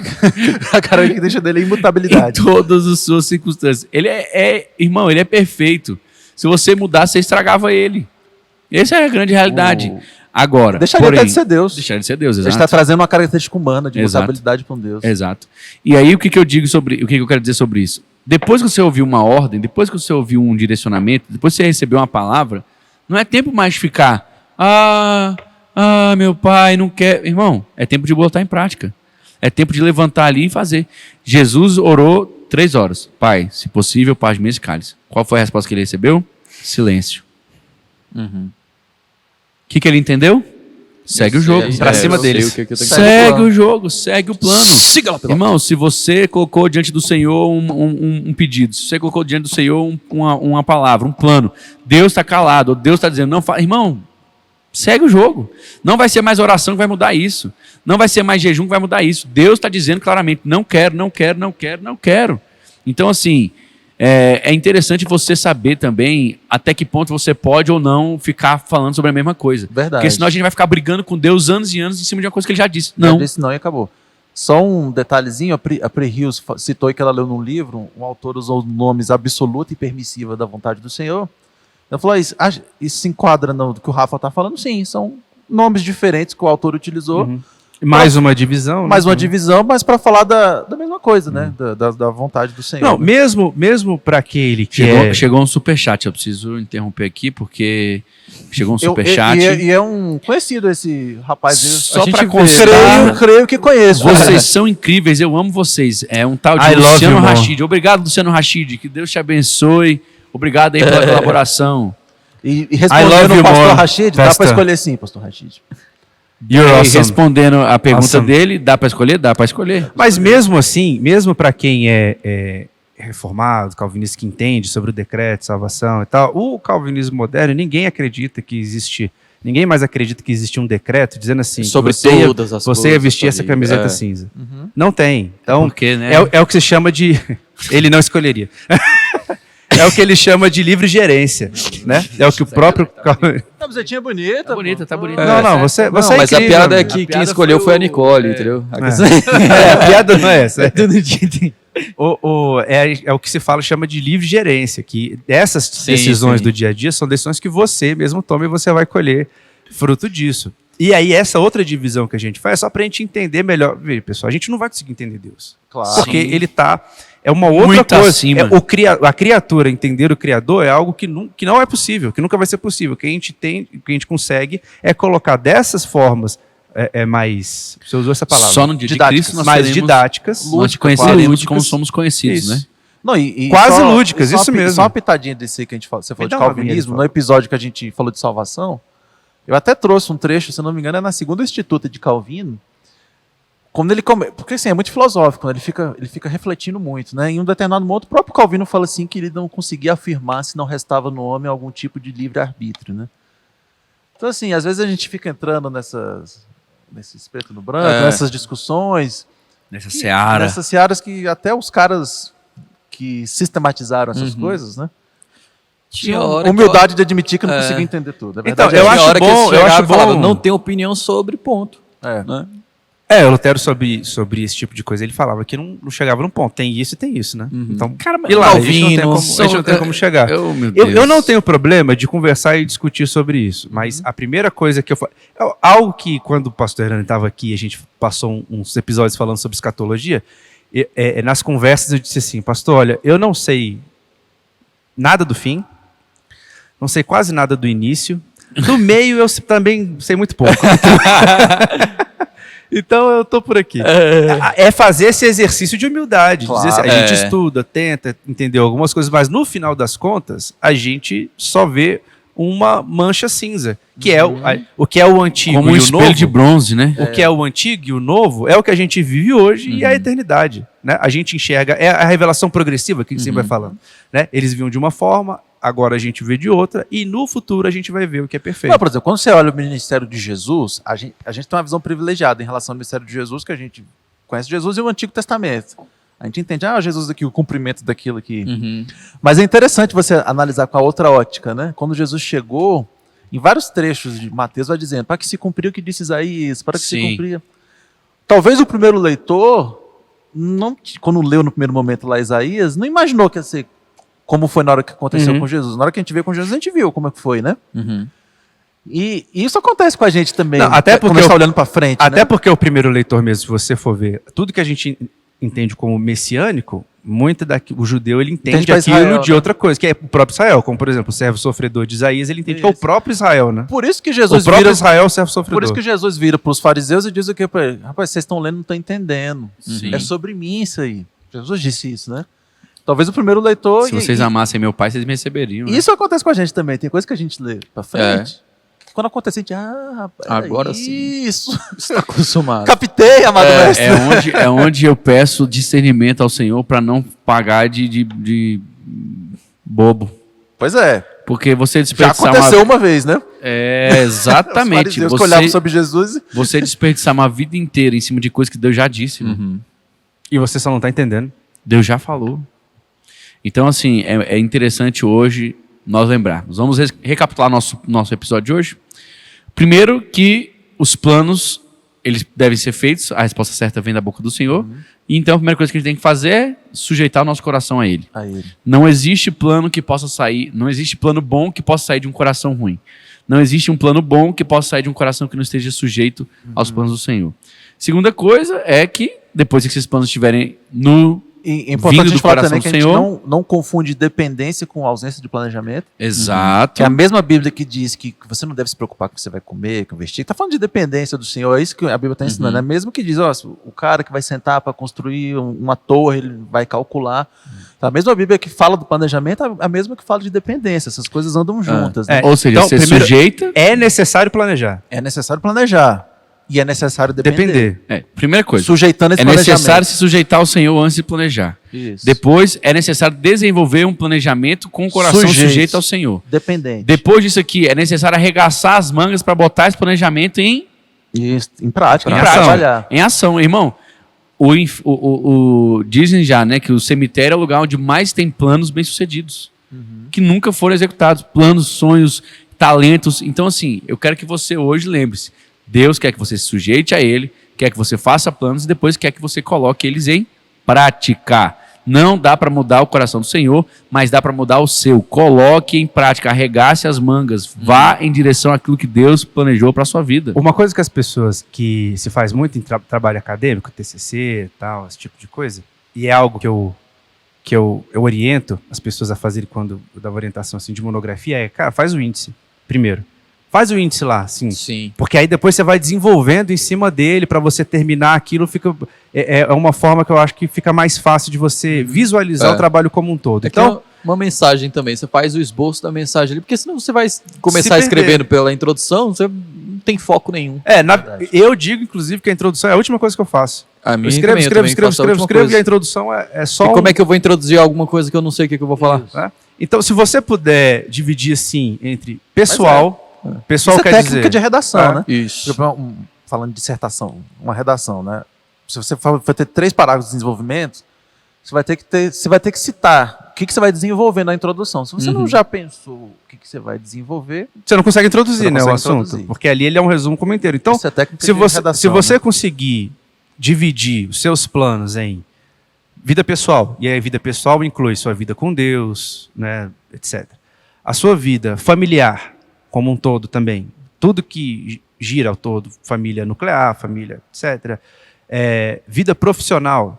A característica dele é imutabilidade. Em todas as suas circunstâncias. Ele irmão, ele é perfeito. Se você mudar, você estragava ele. Essa é a grande realidade. Agora, deixaria até de ser Deus. Deixaria de ser Deus, exato. Você está trazendo uma característica humana de imutabilidade para um Deus. Exato. E aí, o que eu digo sobre, o que eu quero dizer sobre isso? Depois que você ouviu uma ordem, depois que você ouviu um direcionamento, depois que você recebeu uma palavra, Não é tempo mais de ficar, meu pai não quer. Irmão, é tempo de botar em prática. É tempo de levantar ali e fazer. Jesus orou 3 horas. Pai, se possível, paz de mim esse cálice. Qual foi a resposta que ele recebeu? Silêncio. O que ele entendeu? Segue o jogo. Pra cima deles. Segue o jogo, segue o plano. Siga lá, irmão, se você colocou diante do Senhor um pedido, se você colocou diante do Senhor uma palavra, um plano, Deus está calado, Deus está dizendo, não fala, irmão, segue o jogo. Não vai ser mais oração que vai mudar isso. Não vai ser mais jejum que vai mudar isso. Deus está dizendo claramente, não quero, não quero, não quero, não quero. Então, assim, é interessante você saber também até que ponto você pode ou não ficar falando sobre a mesma coisa. Verdade. Porque senão a gente vai ficar brigando com Deus anos e anos em cima de uma coisa que ele já disse. Não. Já disse não e acabou. Só um detalhezinho, a Pri Hills citou que ela leu num livro, um autor usou nomes absoluta e permissiva da vontade do Senhor. Ela falou, isso se enquadra no que o Rafa está falando? Sim, são nomes diferentes que o autor utilizou. Mais uma divisão. Mais uma divisão, mas para falar da mesma coisa, né? Da vontade do Senhor. Não, mesmo para aquele que chegou um superchat, eu preciso interromper aqui, porque chegou um superchat. E é um conhecido esse rapaz. Só para constar, creio que conheço. Vocês são incríveis, eu amo vocês. É um tal de Luciano Rachid. Obrigado, Luciano Rachid, que Deus te abençoe. Obrigado aí pela colaboração. E respondendo o pastor Rachid, dá para escolher sim, pastor Rachid. Awesome. Respondendo a pergunta dele, dá para escolher? Dá para escolher. Mas mesmo assim, mesmo para quem é reformado, calvinista que entende sobre o decreto de salvação e tal, o calvinismo moderno, ninguém mais acredita que existe um decreto dizendo assim, sobre todas as coisas. Você ia vestir essa camiseta cinza. Não tem. Então, porque, né? é o que se chama de... Ele não escolheria. É o que ele chama de livre gerência, né? É o que o próprio... A camisetinha bonita. Tá bonita. Não, você mas é a piada é que quem escolheu foi a Nicole, entendeu? A piada não é essa. É o que se fala, chama de livre gerência, que essas decisões do dia a dia são decisões que você mesmo toma e você vai colher fruto disso. E aí, essa outra divisão que a gente faz é só pra gente entender melhor. Veja, pessoal, a gente não vai conseguir entender Deus. Claro. Porque ele tá... É uma outra muito coisa. Acima. A criatura, entender o Criador é algo que não é possível, que nunca vai ser possível. O que a gente consegue é colocar dessas formas mais... Você usou essa palavra. Só no dia de Cristo nós mais didáticas. Nós te conheceremos como somos conhecidos, isso. né? Não, quase lúdicas, isso mesmo. Só uma pitadinha desse que a gente falou. Você falou de calvinismo, no episódio que a gente falou de salvação, eu até trouxe um trecho, se não me engano, é na segunda Instituta de Calvino, quando ele porque assim, é muito filosófico, né? ele fica refletindo muito, né? Em um determinado momento, o próprio Calvino fala assim que ele não conseguia afirmar se não restava no homem algum tipo de livre-arbítrio, né? Então, assim, às vezes a gente fica entrando nesse preto no branco, nessas discussões. Nessa seara. Nessas searas que até os caras que sistematizaram essas coisas, né? Tinha humildade de admitir que não conseguia entender tudo. É verdade. Então, eu acho bom. Não tem opinião sobre ponto. Né? O Lutero sobre esse tipo de coisa, ele falava que não chegava num ponto. Tem isso e tem isso, né? Então, cara, e lá, a gente não tem como chegar. Eu não tenho problema de conversar e discutir sobre isso, mas a primeira coisa que eu falo... Algo que, quando o pastor Hernani estava aqui, a gente passou uns episódios falando sobre escatologia, nas conversas eu disse assim, pastor, olha, eu não sei nada do fim, não sei quase nada do início, do meio eu também sei muito pouco. Então eu tô por aqui. É fazer esse exercício de humildade. Claro, dizer assim, a gente estuda, tenta entender algumas coisas, mas no final das contas, a gente só vê uma mancha cinza, que é o que é o antigo como e um o espelho novo. de bronze, né? O que é o antigo e o novo é o que a gente vive hoje e a eternidade. Né? A gente enxerga, é a revelação progressiva que a gente sempre vai falando. Né? Eles viam de uma forma, agora a gente vê de outra, e no futuro a gente vai ver o que é perfeito. Não, por exemplo, quando você olha o ministério de Jesus, a gente tem uma visão privilegiada em relação ao ministério de Jesus, que a gente conhece Jesus e o Antigo Testamento. A gente entende, Jesus aqui, o cumprimento daquilo aqui. Mas é interessante você analisar com a outra ótica, né? Quando Jesus chegou, em vários trechos de Mateus vai dizendo, para que se cumpria o que disse Isaías, para que se cumpria... Talvez o primeiro leitor, quando leu no primeiro momento lá Isaías, não imaginou que ia ser como foi na hora que aconteceu com Jesus. Na hora que a gente veio com Jesus, a gente viu como é que foi, né? E isso acontece com a gente também. Não, até porque quando a gente está olhando para frente. Até porque o primeiro leitor mesmo, se você for ver, tudo que a gente entende como messiânico, o judeu ele entende aquilo Israel, de outra coisa, que é o próprio Israel, como por exemplo o servo sofredor de Isaías, ele entende que é o próprio Israel, né? Por isso que Jesus Israel é o servo sofredor. Por isso que Jesus vira para os fariseus e diz o quê? Rapaz, vocês estão lendo, não estão entendendo. Sim. É sobre mim isso aí. Jesus disse isso, né? Talvez o primeiro leitor... Se vocês amassem meu pai, vocês me receberiam. Né? Isso acontece com a gente também. Tem coisa que a gente lê para frente. Quando acontece, a gente... agora isso. Sim. Está acostumado. Captei, amado mestre. É onde eu peço discernimento ao Senhor para não pagar de bobo. Pois é. Porque você desperdiçar... Já aconteceu uma vez, né? Exatamente. Os fariseus que olhavam sobre Jesus... Você desperdiçar uma vida inteira em cima de coisas que Deus já disse. Né? E você só não está entendendo. Deus já falou. Então, assim, é interessante hoje nós lembrarmos. Vamos recapitular nosso episódio de hoje. Primeiro, que os planos, eles devem ser feitos, a resposta certa vem da boca do Senhor. E então, a primeira coisa que a gente tem que fazer é sujeitar o nosso coração a Ele. Não existe plano que possa sair, não existe plano bom que possa sair de um coração ruim. Não existe um plano bom que possa sair de um coração que não esteja sujeito aos planos do Senhor. Segunda coisa é que, depois que esses planos estiverem É importante a gente falar também que a gente não confunde dependência com ausência de planejamento. Exato. Que é a mesma Bíblia que diz que você não deve se preocupar com o que você vai comer, com vestir. Está falando de dependência do Senhor, é isso que a Bíblia está ensinando. É mesmo que diz, o cara que vai sentar para construir uma torre, ele vai calcular. A mesma Bíblia que fala do planejamento, a mesma que fala de dependência. Essas coisas andam juntas. Né? Ou seja, então, você sujeita... É necessário planejar. É necessário planejar. E é necessário depender. Primeira coisa. Sujeitando esse planejamento. É necessário se sujeitar ao Senhor antes de planejar. Isso. Depois, é necessário desenvolver um planejamento com o coração sujeito ao Senhor. Dependente. Depois disso aqui, é necessário arregaçar as mangas para botar esse planejamento em prática. Em ação, irmão. Dizem já, né, que o cemitério é o lugar onde mais tem planos bem-sucedidos. Que nunca foram executados. Planos, sonhos, talentos. Então, assim, eu quero que você hoje lembre-se. Deus quer que você se sujeite a Ele, quer que você faça planos e depois quer que você coloque eles em prática. Não dá para mudar o coração do Senhor, mas dá para mudar o seu. Coloque em prática, arregace as mangas, vá em direção àquilo que Deus planejou para a sua vida. Uma coisa que as pessoas que se faz muito em trabalho acadêmico, TCC e tal, esse tipo de coisa, e é algo que eu oriento as pessoas a fazerem quando eu dava orientação assim, de monografia, cara, faz o índice primeiro. Faz o índice lá, sim. Porque aí depois você vai desenvolvendo em cima dele para você terminar aquilo. É uma forma que eu acho que fica mais fácil de você visualizar o trabalho como um todo. Então, uma mensagem também. Você faz o esboço da mensagem ali, porque senão você vai começar escrevendo pela introdução, você não tem foco nenhum. Eu digo, inclusive, que a introdução é a última coisa que eu faço. Eu escrevo e a introdução é só. E como é que eu vou introduzir alguma coisa que eu não sei o que eu vou falar? Então, se você puder dividir assim entre pessoal. Pessoal, isso é técnica de redação, né? Isso. Falando de dissertação, uma redação, né? Se você for ter 3 parágrafos de desenvolvimento, você vai ter que citar o que você vai desenvolver na introdução. Se você não já pensou o que você vai desenvolver... Você não consegue introduzir, o assunto. Porque ali ele é um resumo como inteiro. Então, isso é técnica de redação, se você conseguir dividir os seus planos em vida pessoal, e aí a vida pessoal inclui sua vida com Deus, né, etc. A sua vida familiar, como um todo também, tudo que gira ao todo, família nuclear, família, etc. Vida profissional,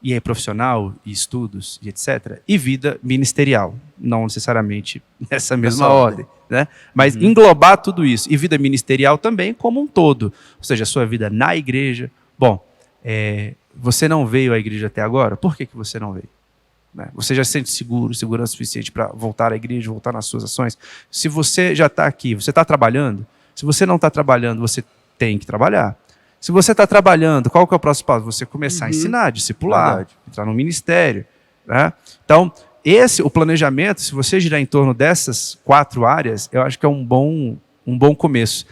e aí profissional, e estudos, e etc. E vida ministerial, não necessariamente nessa mesma ordem, né? Mas englobar tudo isso, e vida ministerial também como um todo, ou seja, a sua vida na igreja. Bom, você não veio à igreja até agora, por que você não veio? Você já se sente segurança suficiente para voltar à igreja, voltar nas suas ações? Se você já está aqui, você está trabalhando? Se você não está trabalhando, você tem que trabalhar. Se você está trabalhando, qual que é o próximo passo? Você começar a ensinar, discipular, entrar no ministério. Né? Então, o planejamento, se você girar em torno dessas 4 áreas, eu acho que é um bom começo.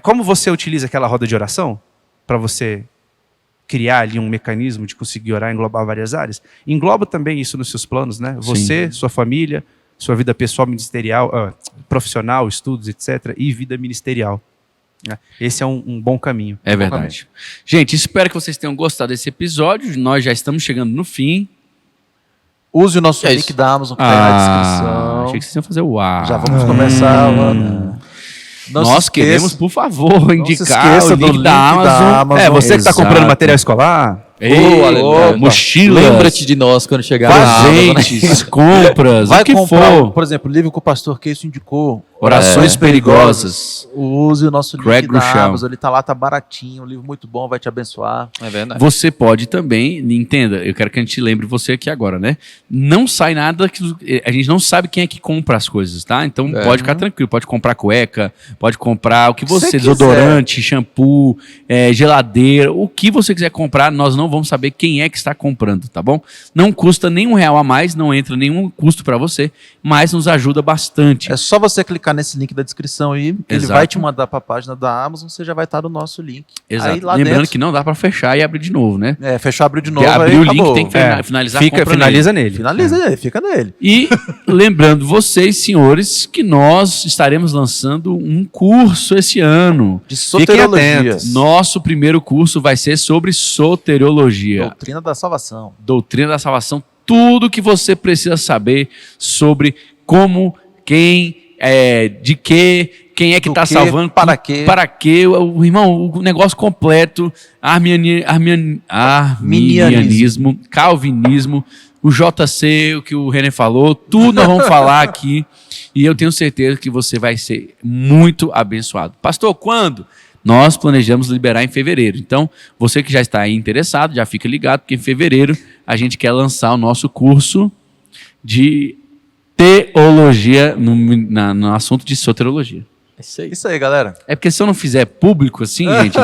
Como você utiliza aquela roda de oração para você criar ali um mecanismo de conseguir orar, englobar várias áreas, engloba também isso nos seus planos, né? Você, sua família, sua vida pessoal, ministerial, profissional, estudos, etc., e vida ministerial. Esse é um bom caminho. É verdade. Gente, espero que vocês tenham gostado desse episódio. Nós já estamos chegando no fim. Use o nosso link da Amazon que está aí na descrição. Achei que vocês iam fazer o ar. Já vamos começar, mano. Nós queremos, por favor, indicar o link do da Amazon. Você que está comprando material escolar, Mochilas. Lembra-te de nós quando chegar na presentes, compras, vai o que comprar, for. por exemplo, o livro que o pastor Keyson indicou. Orações Perigosas. Use o nosso link Craig da Groeschel. Amazon, ele tá lá, tá baratinho, um livro muito bom, vai te abençoar. É verdade. Você pode também, entenda, eu quero que a gente lembre você aqui agora, né? Não sai nada que a gente não sabe quem é que compra as coisas, tá? Então pode ficar tranquilo, pode comprar cueca, pode comprar o que você desodorante, shampoo, geladeira, o que você quiser comprar, nós não vamos saber quem é que está comprando, tá bom? Não custa nem R$1 a mais, não entra nenhum custo para você, mas nos ajuda bastante. É só você clicar nesse link da descrição aí, que ele vai te mandar para a página da Amazon, você já vai estar no nosso link. Exato. Aí, lá lembrando dentro, que não dá para fechar e abrir de novo, né? fechar, abrir de novo, abrir aí o acabou. link, tem que finalizar a compra finaliza nele. Finaliza nele, fica nele. E lembrando vocês, senhores, que nós estaremos lançando um curso esse ano. De soteriologia. Nosso primeiro curso vai ser sobre soteriologia. Doutrina da salvação. Doutrina da salvação. Tudo que você precisa saber sobre como, quem, de que, quem é que está salvando, para quê. Para quê, o irmão, o negócio completo, arminianismo, calvinismo, o JC, o que o René falou, tudo nós vamos falar aqui e eu tenho certeza que você vai ser muito abençoado. Pastor, quando? Nós planejamos liberar em fevereiro. Então, você que já está aí interessado, já fica ligado, porque em fevereiro a gente quer lançar o nosso curso de teologia no assunto de soteriologia. Isso aí, galera. É porque se eu não fizer público assim, gente,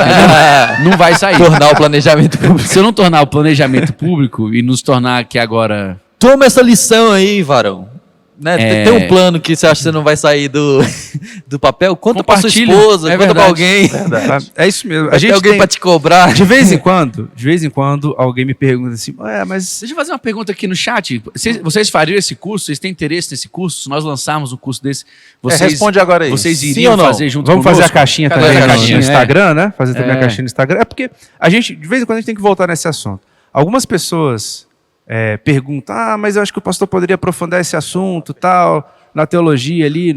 não vai sair. Tornar o planejamento público. Se eu não tornar o planejamento público e nos tornar aqui agora... Toma essa lição aí, varão. Né? Tem um plano que você acha que você não vai sair do papel? Conta pra sua esposa, conta pra alguém. É isso mesmo. A gente alguém pra te cobrar. De vez em quando, alguém me pergunta assim, mas... Deixa eu fazer uma pergunta aqui no chat. Vocês fariam esse curso? Vocês têm interesse nesse curso? Se nós lançarmos um curso desse, responde agora aí. Vocês Sim iriam ou não? fazer junto Vamos conosco? fazer a caixinha Cadê também a caixinha? no Instagram, né? Fazer também a caixinha no Instagram. É porque a gente, de vez em quando, a gente tem que voltar nesse assunto. Algumas pessoas perguntam, mas eu acho que o pastor poderia aprofundar esse assunto, tal, na teologia ali,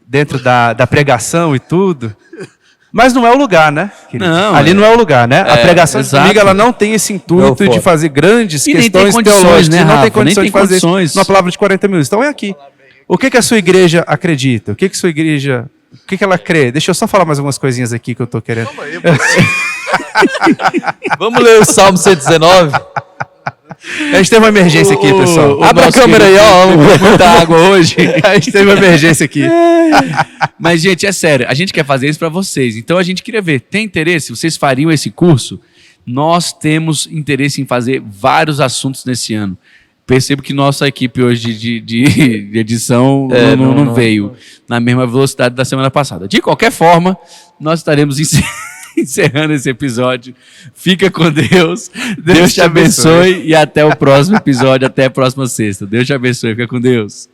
dentro da pregação e tudo. Mas não é o lugar, né, querido? Não, ali não é o lugar, né? A pregação comigo, ela não tem esse intuito de fazer grandes questões teológicas. Né, não tem condições de fazer isso numa palavra de 40 minutos. Então é aqui. O que a sua igreja acredita? O que sua igreja... O que ela crê? Deixa eu só falar mais algumas coisinhas aqui que eu tô querendo. Calma aí, Vamos ler o Salmo 119? A gente teve uma emergência aqui, pessoal. Abre a câmera aí, ó. Muita água hoje. A gente teve uma emergência aqui. Mas, gente, é sério. A gente quer fazer isso para vocês. Então, a gente queria ver. Tem interesse? Vocês fariam esse curso? Nós temos interesse em fazer vários assuntos nesse ano. Percebo que nossa equipe hoje de edição não veio na mesma velocidade da semana passada. De qualquer forma, nós estaremos encerrando esse episódio. Fica com Deus. Deus te abençoe e até o próximo episódio, até a próxima sexta. Deus te abençoe. Fica com Deus.